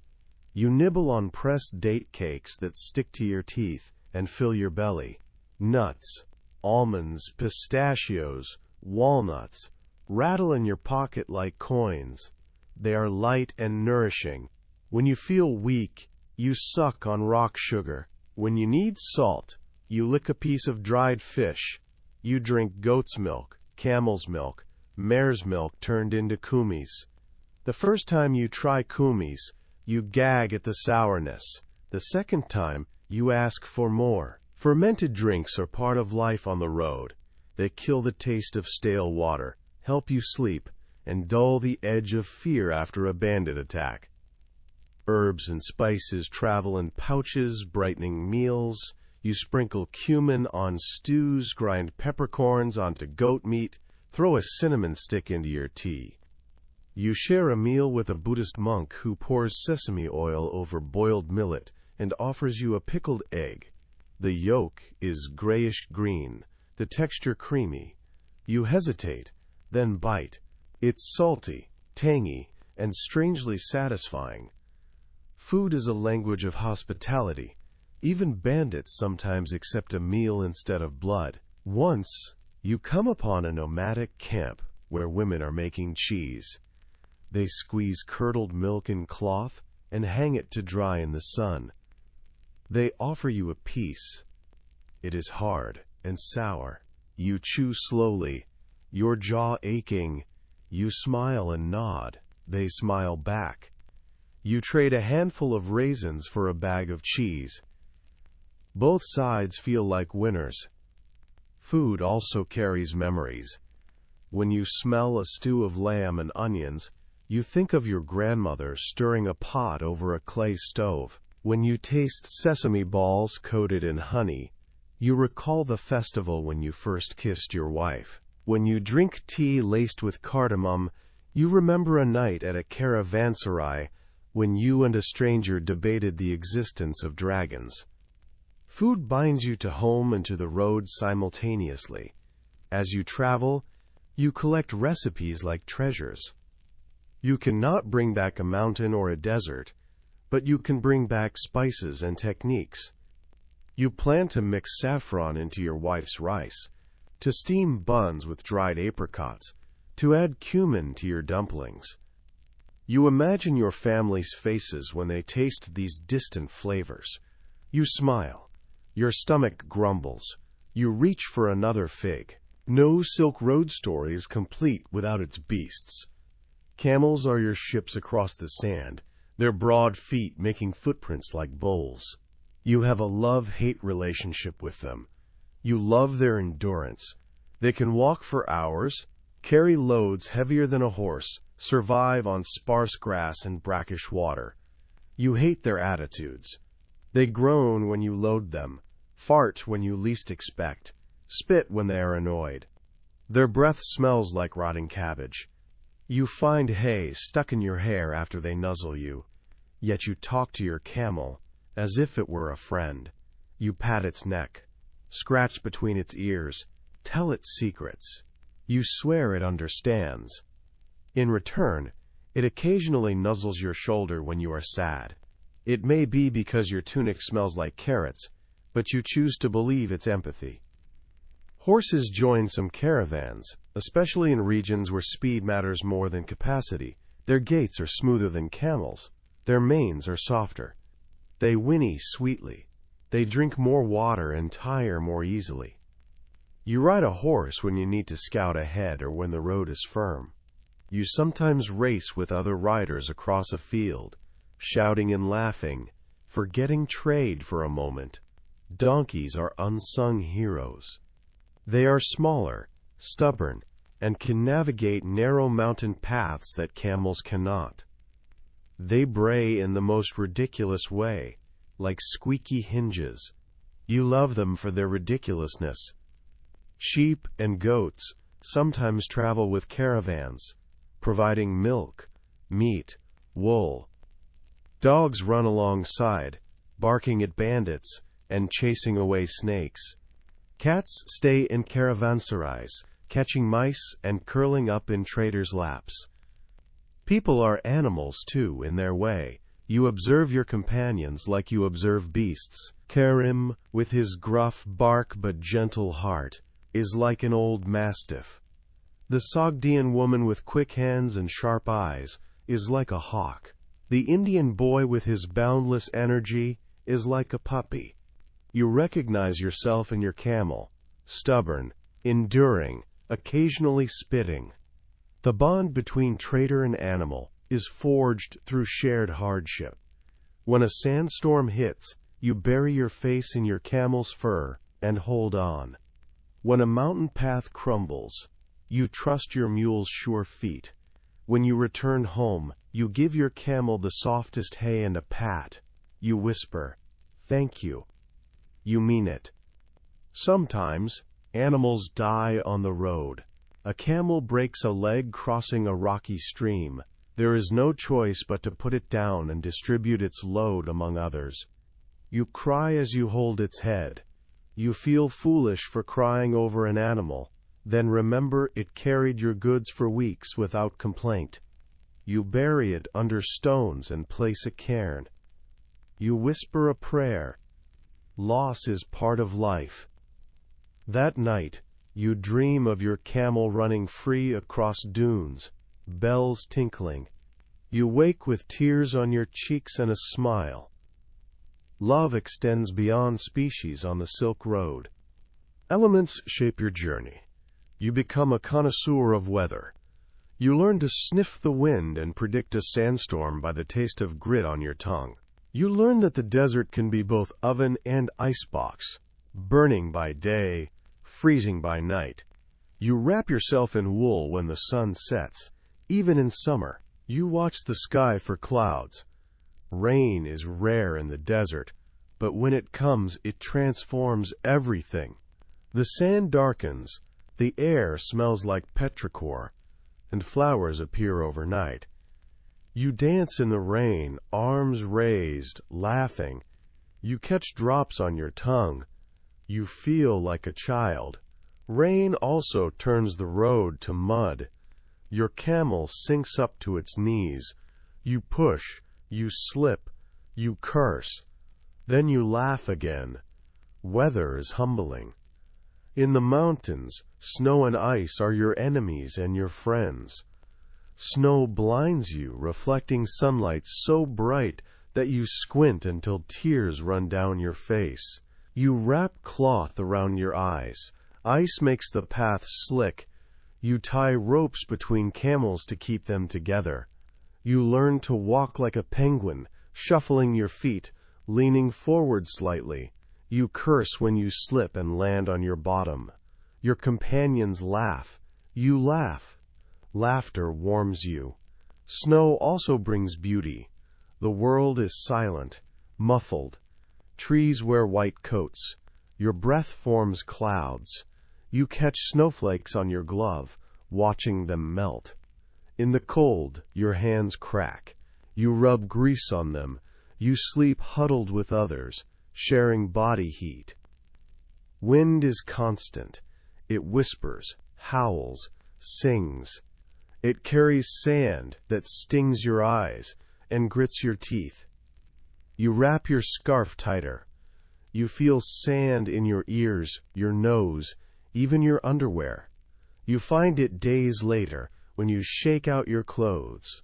You nibble on pressed date cakes that stick to your teeth and fill your belly. Nuts, almonds, pistachios, walnuts, rattle in your pocket like coins. They are light and nourishing. When you feel weak, you suck on rock sugar. When you need salt, you lick a piece of dried fish. You drink goat's milk, camel's milk, mare's milk turned into kumis. The first time you try kumis, you gag at the sourness. The second time, you ask for more. Fermented drinks are part of life on the road. They kill the taste of stale water, help you sleep, and dull the edge of fear after a bandit attack. Herbs and spices travel in pouches, brightening meals. You sprinkle cumin on stews, grind peppercorns onto goat meat, throw a cinnamon stick into your tea. You share a meal with a Buddhist monk who pours sesame oil over boiled millet and offers you a pickled egg. The yolk is grayish-green, the texture creamy. You hesitate, then bite. It's salty, tangy, and strangely satisfying. Food is a language of hospitality. Even bandits sometimes accept a meal instead of blood. Once, you come upon a nomadic camp where women are making cheese. They squeeze curdled milk in cloth and hang it to dry in the sun. They offer you a piece. It is hard and sour. You chew slowly, your jaw aching. You smile and nod. They smile back. You trade a handful of raisins for a bag of cheese. Both sides feel like winners. Food also carries memories. When you smell a stew of lamb and onions, you think of your grandmother stirring a pot over a clay stove. When you taste sesame balls coated in honey, you recall the festival when you first kissed your wife. When you drink tea laced with cardamom, you remember a night at a caravanserais when you and a stranger debated the existence of dragons. Food binds you to home and to the road simultaneously. As you travel, you collect recipes like treasures. You cannot bring back a mountain or a desert, but you can bring back spices and techniques. You plan to mix saffron into your wife's rice, to steam buns with dried apricots, to add cumin to your dumplings. You imagine your family's faces when they taste these distant flavors. You smile. Your stomach grumbles. You reach for another fig. No Silk Road story is complete without its beasts. Camels are your ships across the sand, their broad feet making footprints like bowls. You have a love-hate relationship with them. You love their endurance. They can walk for hours, carry loads heavier than a horse, survive on sparse grass and brackish water. You hate their attitudes. They groan when you load them, fart when you least expect, spit when they are annoyed. Their breath smells like rotting cabbage. You find hay stuck in your hair after they nuzzle you, yet you talk to your camel as if it were a friend. You pat its neck, scratch between its ears, tell its secrets. You swear it understands. In return, it occasionally nuzzles your shoulder when you are sad. It may be because your tunic smells like carrots, but you choose to believe its empathy. Horses join some caravans, especially in regions where speed matters more than capacity. Their gaits are smoother than camels. Their manes are softer. They whinny sweetly. They drink more water and tire more easily. You ride a horse when you need to scout ahead or when the road is firm. You sometimes race with other riders across a field, shouting and laughing, forgetting trade for a moment. Donkeys are unsung heroes. They are smaller, stubborn, and can navigate narrow mountain paths that camels cannot. They bray in the most ridiculous way, like squeaky hinges. You love them for their ridiculousness. Sheep and goats sometimes travel with caravans, providing milk, meat, wool. Dogs run alongside, barking at bandits and chasing away snakes. Cats stay in caravanserais, catching mice and curling up in traders' laps. People are animals, too, in their way. You observe your companions like you observe beasts. Karim, with his gruff bark but gentle heart, is like an old mastiff. The Sogdian woman with quick hands and sharp eyes is like a hawk. The Indian boy with his boundless energy is like a puppy. You recognize yourself in your camel, stubborn, enduring, occasionally spitting. The bond between trader and animal is forged through shared hardship. When a sandstorm hits, you bury your face in your camel's fur and hold on. When a mountain path crumbles, you trust your mule's sure feet. When you return home, you give your camel the softest hay and a pat. You whisper, "Thank you." You mean it. Sometimes, animals die on the road. A camel breaks a leg crossing a rocky stream. There is no choice but to put it down and distribute its load among others. You cry as you hold its head. You feel foolish for crying over an animal, then remember it carried your goods for weeks without complaint. You bury it under stones and place a cairn. You whisper a prayer. Loss is part of life. That night, you dream of your camel running free across dunes, bells tinkling. You wake with tears on your cheeks and a smile. Love extends beyond species on the Silk Road. Elements shape your journey. You become a connoisseur of weather. You learn to sniff the wind and predict a sandstorm by the taste of grit on your tongue. You learn that the desert can be both oven and icebox, burning by day, freezing by night. You wrap yourself in wool when the sun sets. Even in summer, you watch the sky for clouds. Rain is rare in the desert, but when it comes, it transforms everything. The sand darkens, the air smells like petrichor, and flowers appear overnight. You dance in the rain, arms raised, laughing. You catch drops on your tongue. You feel like a child. Rain also turns the road to mud. Your camel sinks up to its knees. You push, you slip, you curse. Then you laugh again. Weather is humbling. In the mountains, snow and ice are your enemies and your friends. Snow blinds you, reflecting sunlight so bright that you squint until tears run down your face. You wrap cloth around your eyes. Ice makes the path slick. You tie ropes between camels to keep them together. You learn to walk like a penguin, shuffling your feet, leaning forward slightly. You curse when you slip and land on your bottom. Your companions laugh. You laugh. Laughter warms you. Snow also brings beauty. The world is silent, muffled. Trees wear white coats. Your breath forms clouds. You catch snowflakes on your glove, watching them melt. In the cold, your hands crack. You rub grease on them. You sleep huddled with others, sharing body heat. Wind is constant. It whispers, howls, sings. It carries sand that stings your eyes and grits your teeth. You wrap your scarf tighter. You feel sand in your ears, your nose, even your underwear. You find it days later when you shake out your clothes.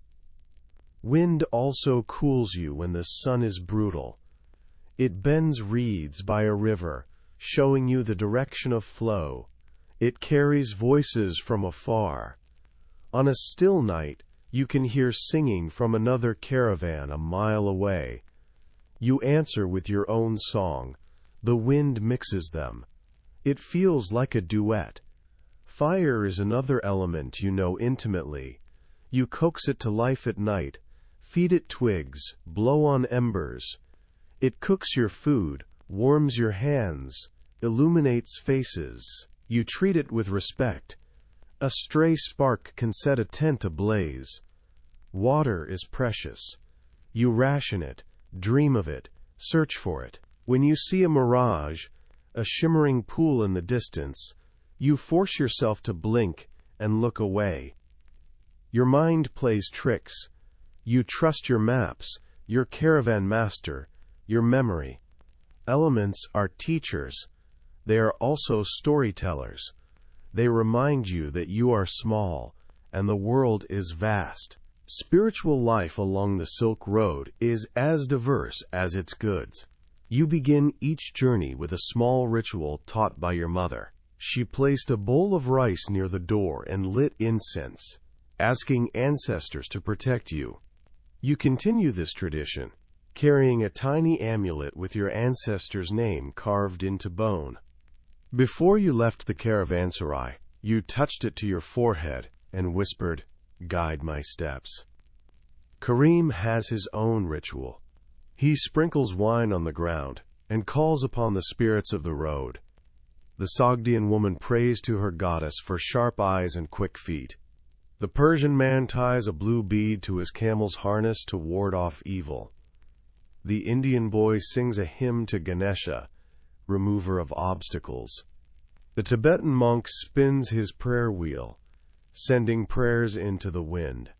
Wind also cools you when the sun is brutal. It bends reeds by a river, showing you the direction of flow. It carries voices from afar. On a still night, you can hear singing from another caravan a mile away. You answer with your own song. The wind mixes them. It feels like a duet. Fire is another element you know intimately. You coax it to life at night, feed it twigs, blow on embers. It cooks your food, warms your hands, illuminates faces. You treat it with respect. A stray spark can set a tent ablaze. Water is precious. You ration it, dream of it, search for it. When you see a mirage, a shimmering pool in the distance, you force yourself to blink and look away. Your mind plays tricks. You trust your maps, your caravan master, your memory. Elements are teachers. They are also storytellers. They remind you that you are small and the world is vast. Spiritual life along the Silk Road is as diverse as its goods. You begin each journey with a small ritual taught by your mother. She placed a bowl of rice near the door and lit incense, asking ancestors to protect you. You continue this tradition, carrying a tiny amulet with your ancestor's name carved into bone. Before you left the caravanserai, you touched it to your forehead and whispered, "Guide my steps." Karim has his own ritual. He sprinkles wine on the ground and calls upon the spirits of the road. The Sogdian woman prays to her goddess for sharp eyes and quick feet. The Persian man ties a blue bead to his camel's harness to ward off evil. The Indian boy sings a hymn to Ganesha, remover of obstacles. The Tibetan monk spins his prayer wheel, sending prayers into the wind.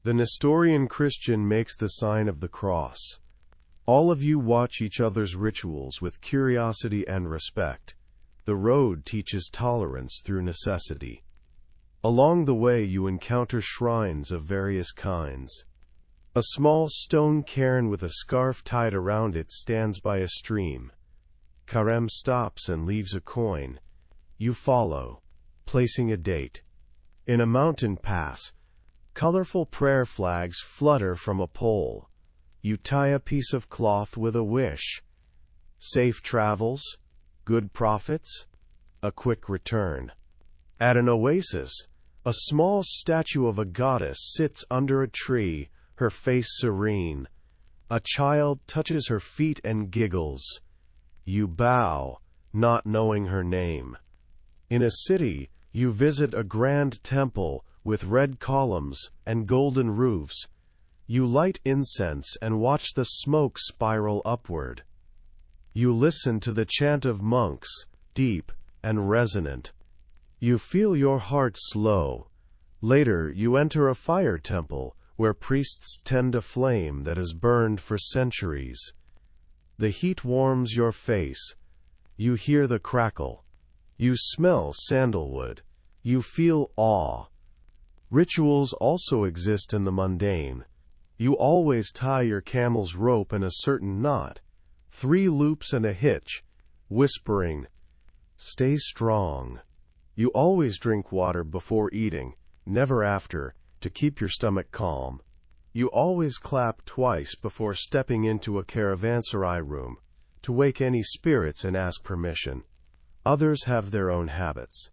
The Nestorian Christian makes the sign of the cross. All of you watch each other's rituals with curiosity and respect. The road teaches tolerance through necessity. Along the way you encounter shrines of various kinds. A small stone cairn with a scarf tied around it stands by a stream. Karim stops and leaves a coin. You follow, placing a date. In a mountain pass, colorful prayer flags flutter from a pole. You tie a piece of cloth with a wish. Safe travels, good profits, a quick return. At an oasis, a small statue of a goddess sits under a tree, her face serene. A child touches her feet and giggles. You bow, not knowing her name. In a city, you visit a grand temple with red columns and golden roofs. You light incense and watch the smoke spiral upward. You listen to the chant of monks, deep and resonant. You feel your heart slow. Later, you enter a fire temple where priests tend a flame that has burned for centuries. The heat warms your face. You hear the crackle. You smell sandalwood. You feel awe. Rituals also exist in the mundane. You always tie your camel's rope in a certain knot, 3 loops and a hitch, whispering, "Stay strong." You always drink water before eating, never after, to keep your stomach calm. You always clap twice before stepping into a caravanserai room, to wake any spirits and ask permission. Others have their own habits.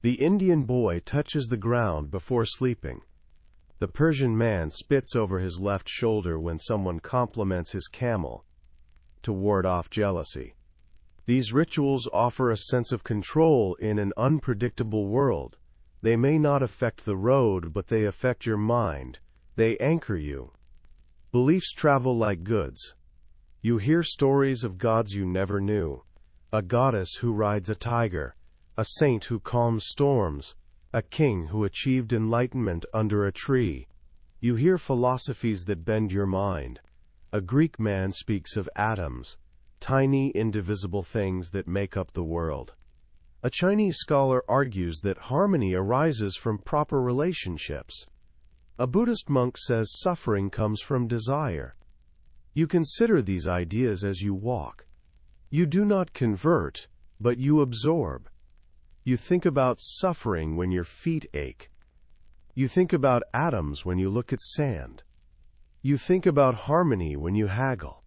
The Indian boy touches the ground before sleeping. The Persian man spits over his left shoulder when someone compliments his camel, to ward off jealousy. These rituals offer a sense of control in an unpredictable world. They may not affect the road, but they affect your mind. They anchor you. Beliefs travel like goods. You hear stories of gods you never knew. A goddess who rides a tiger, a saint who calms storms, a king who achieved enlightenment under a tree. You hear philosophies that bend your mind. A Greek man speaks of atoms, tiny indivisible things that make up the world. A Chinese scholar argues that harmony arises from proper relationships. A Buddhist monk says suffering comes from desire. You consider these ideas as you walk. You do not convert, but you absorb. You think about suffering when your feet ache. You think about atoms when you look at sand. You think about harmony when you haggle.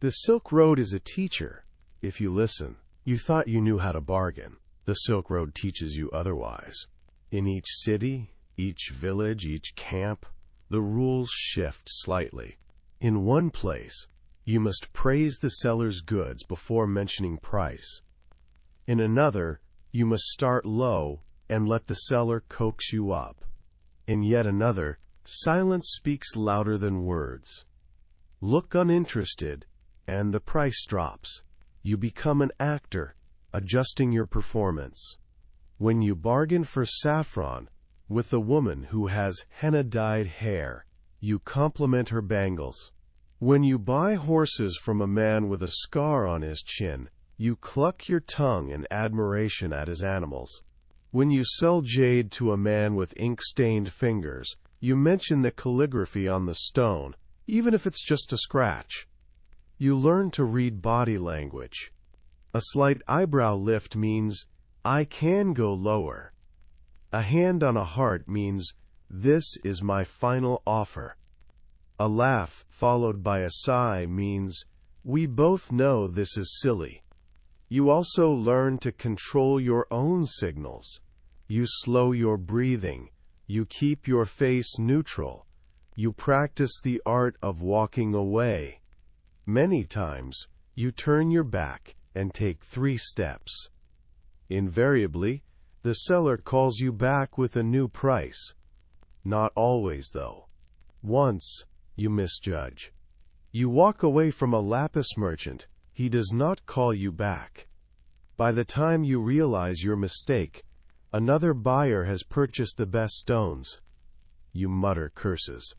The Silk Road is a teacher, if you listen. You thought you knew how to bargain. The Silk Road teaches you otherwise. In each city, each village, each camp, the rules shift slightly. In one place, you must praise the seller's goods before mentioning price. In another, you must start low and let the seller coax you up. In yet another, silence speaks louder than words. Look uninterested, and the price drops. You become an actor, adjusting your performance. When you bargain for saffron with a woman who has henna-dyed hair, you compliment her bangles. When you buy horses from a man with a scar on his chin, you cluck your tongue in admiration at his animals. When you sell jade to a man with ink-stained fingers, you mention the calligraphy on the stone, even if it's just a scratch. You learn to read body language. A slight eyebrow lift means, I can go lower. A hand on a heart means, this is my final offer. A laugh followed by a sigh means, we both know this is silly. You also learn to control your own signals. You slow your breathing. You keep your face neutral. You practice the art of walking away. Many times, you turn your back and take 3 steps. Invariably, the seller calls you back with a new price. Not always, though. Once, you misjudge. You walk away from a lapis merchant. He does not call you back. By the time you realize your mistake, another buyer has purchased the best stones. You mutter curses.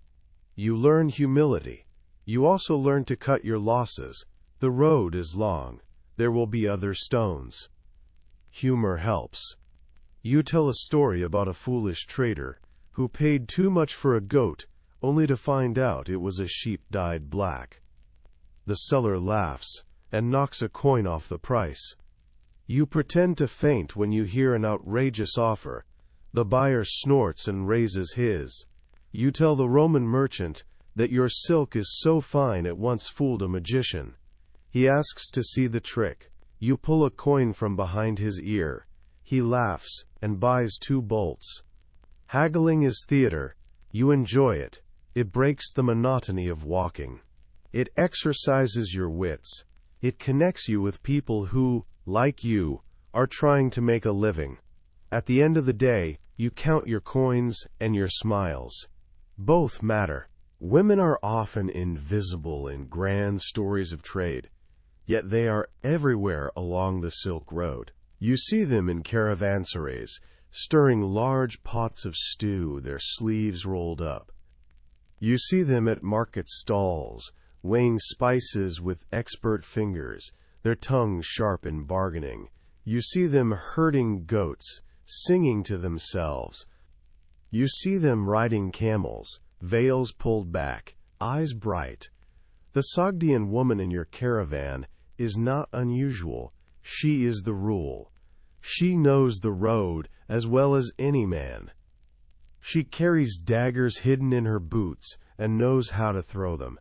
You learn humility. You also learn to cut your losses. The road is long. There will be other stones. Humor helps. You tell a story about a foolish trader who paid too much for a goat only to find out it was a sheep dyed black. The seller laughs and knocks a coin off the price. You pretend to faint when you hear an outrageous offer. The buyer snorts and raises his. You tell the Roman merchant that your silk is so fine it once fooled a magician. He asks to see the trick. You pull a coin from behind his ear. He laughs and buys 2 bolts. Haggling is theater. You enjoy it. It breaks the monotony of walking. It exercises your wits. It connects you with people who, like you, are trying to make a living. At the end of the day, you count your coins and your smiles. Both matter. Women are often invisible in grand stories of trade, yet they are everywhere along the Silk Road. You see them in caravanserais, stirring large pots of stew, their sleeves rolled up. You see them at market stalls, weighing spices with expert fingers, their tongues sharp in bargaining. You see them herding goats, singing to themselves. You see them riding camels, veils pulled back, eyes bright. The Sogdian woman in your caravan is not unusual. She is the rule. She knows the road as well as any man. She carries daggers hidden in her boots and knows how to throw them.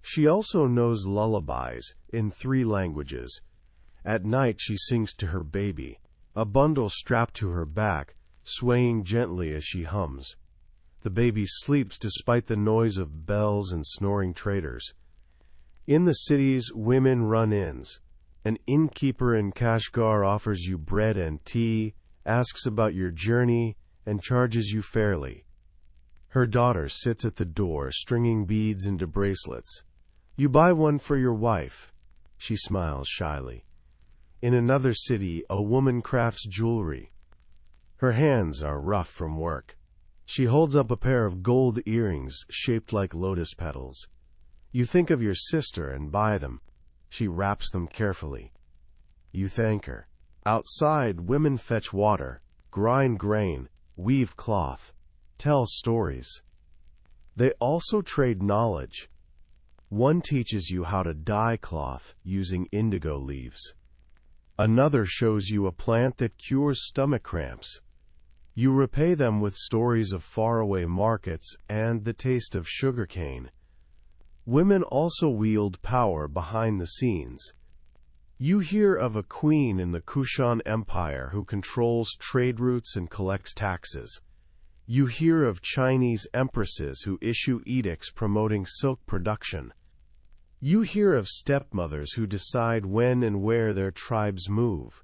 She also knows lullabies in 3 languages. At night she sings to her baby, a bundle strapped to her back, swaying gently as she hums. The baby sleeps despite the noise of bells and snoring traders. In the cities, women run inns. An innkeeper in Kashgar offers you bread and tea, asks about your journey, and charges you fairly. Her daughter sits at the door, stringing beads into bracelets. You buy one for your wife. She smiles shyly. In another city, a woman crafts jewelry. Her hands are rough from work. She holds up a pair of gold earrings shaped like lotus petals. You think of your sister and buy them. She wraps them carefully. You thank her. Outside, women fetch water, grind grain, weave cloth, tell stories. They also trade knowledge. One teaches you how to dye cloth using indigo leaves. Another shows you a plant that cures stomach cramps. You repay them with stories of faraway markets and the taste of sugarcane. Women also wield power behind the scenes. You hear of a queen in the Kushan Empire who controls trade routes and collects taxes. You hear of Chinese empresses who issue edicts promoting silk production. You hear of stepmothers who decide when and where their tribes move.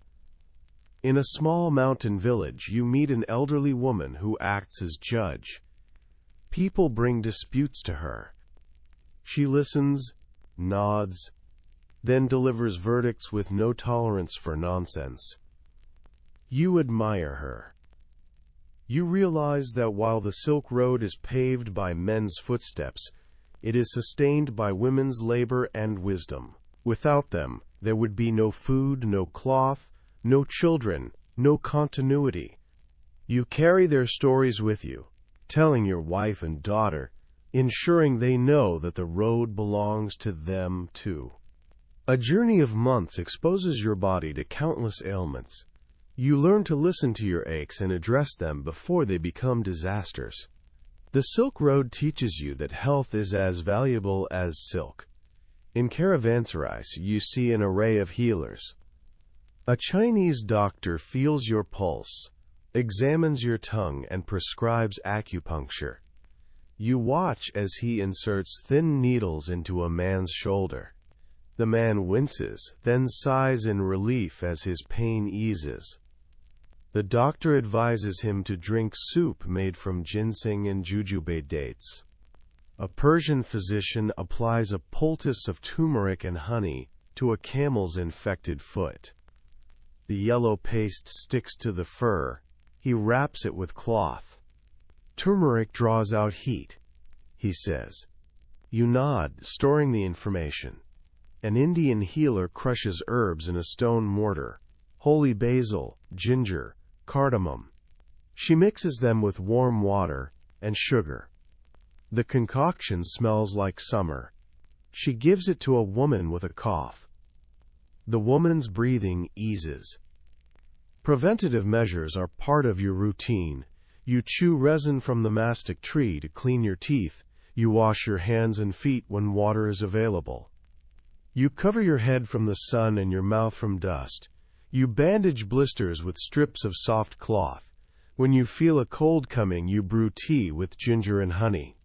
In a small mountain village, you meet an elderly woman who acts as judge. People bring disputes to her. She listens, nods, then delivers verdicts with no tolerance for nonsense. You admire her. You realize that while the Silk Road is paved by men's footsteps, it is sustained by women's labor and wisdom. Without them, there would be no food, no cloth, no children, no continuity. You carry their stories with you, telling your wife and daughter, ensuring they know that the road belongs to them too. A journey of months exposes your body to countless ailments. You learn to listen to your aches and address them before they become disasters. The Silk Road teaches you that health is as valuable as silk. In caravanserais, you see an array of healers. A Chinese doctor feels your pulse, examines your tongue, and prescribes acupuncture. You watch as he inserts thin needles into a man's shoulder. The man winces, then sighs in relief as his pain eases. The doctor advises him to drink soup made from ginseng and jujube dates. A Persian physician applies a poultice of turmeric and honey to a camel's infected foot. The yellow paste sticks to the fur. He wraps it with cloth. Turmeric draws out heat, he says. You nod, storing the information. An Indian healer crushes herbs in a stone mortar, holy basil, ginger, cardamom. She mixes them with warm water and sugar. The concoction smells like summer. She gives it to a woman with a cough. The woman's breathing eases. Preventative measures are part of your routine. You chew resin from the mastic tree to clean your teeth. You wash your hands and feet when water is available. You cover your head from the sun and your mouth from dust. You bandage blisters with strips of soft cloth. When you feel a cold coming, you brew tea with ginger and honey.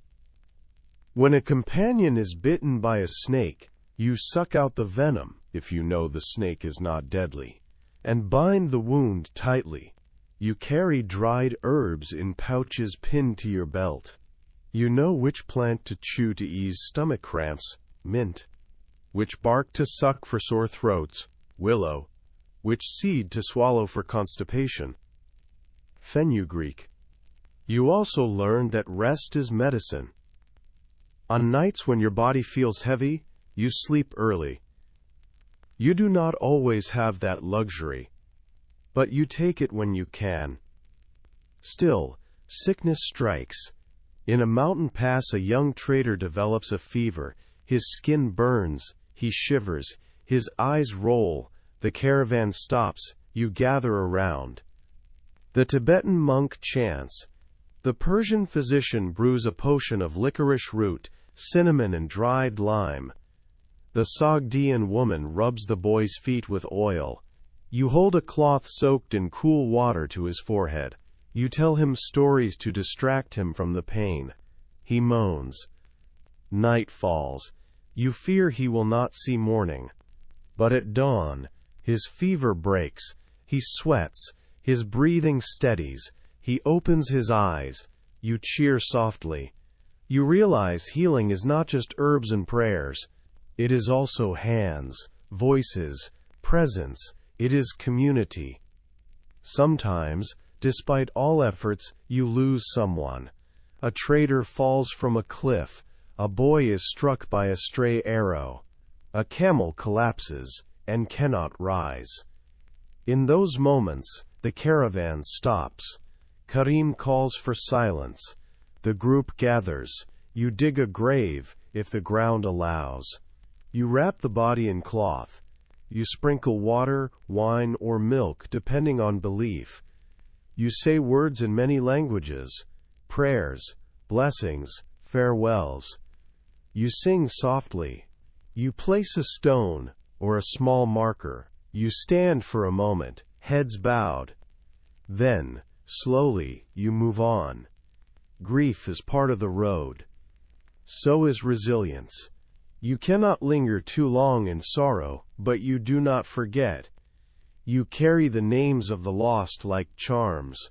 When a companion is bitten by a snake, you suck out the venom, if you know the snake is not deadly, and bind the wound tightly. You carry dried herbs in pouches pinned to your belt. You know which plant to chew to ease stomach cramps, mint; which bark to suck for sore throats, willow; which seed to swallow for constipation, fenugreek. You also learn that rest is medicine. On nights when your body feels heavy, you sleep early. You do not always have that luxury, but you take it when you can. Still, sickness strikes. In a mountain pass, a young trader develops a fever. His skin burns, he shivers, his eyes roll. The caravan stops, you gather around. The Tibetan monk chants. The Persian physician brews a potion of licorice root, cinnamon, and dried lime. The Sogdian woman rubs the boy's feet with oil. You hold a cloth soaked in cool water to his forehead. You tell him stories to distract him from the pain. He moans. Night falls. You fear he will not see morning. But at dawn, his fever breaks. He sweats. His breathing steadies. He opens his eyes. You cheer softly. You realize healing is not just herbs and prayers. It is also hands, voices, presence. It is community. Sometimes, despite all efforts, you lose someone. A trader falls from a cliff. A boy is struck by a stray arrow. A camel collapses and cannot rise. In those moments, the caravan stops. Karim calls for silence. The group gathers. You dig a grave, if the ground allows. You wrap the body in cloth. You sprinkle water, wine, or milk, depending on belief. You say words in many languages, prayers, blessings, farewells. You sing softly. You place a stone, or a small marker. You stand for a moment, heads bowed. Then, slowly, you move on. Grief is part of the road. So is resilience. You cannot linger too long in sorrow, but you do not forget. You carry the names of the lost like charms.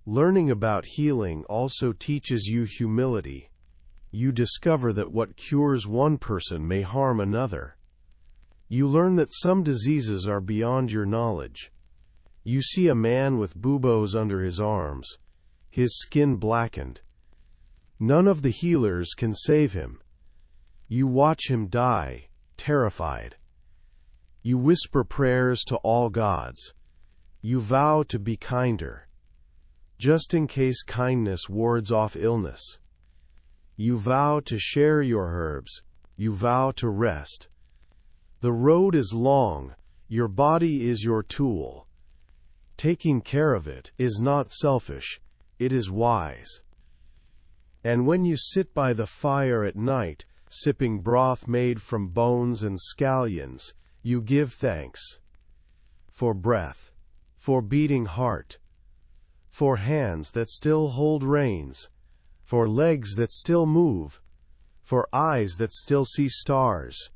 Learning about healing also teaches you humility. You discover that what cures one person may harm another. You learn that some diseases are beyond your knowledge. You see a man with buboes under his arms, his skin blackened. None of the healers can save him. You watch him die, terrified. You whisper prayers to all gods. You vow to be kinder, just in case kindness wards off illness. You vow to share your herbs. You vow to rest. The road is long. Your body is your tool. Taking care of it is not selfish. It is wise. And when you sit by the fire at night, sipping broth made from bones and scallions, you give thanks. For breath. For beating heart. For hands that still hold reins. For legs that still move. For eyes that still see stars.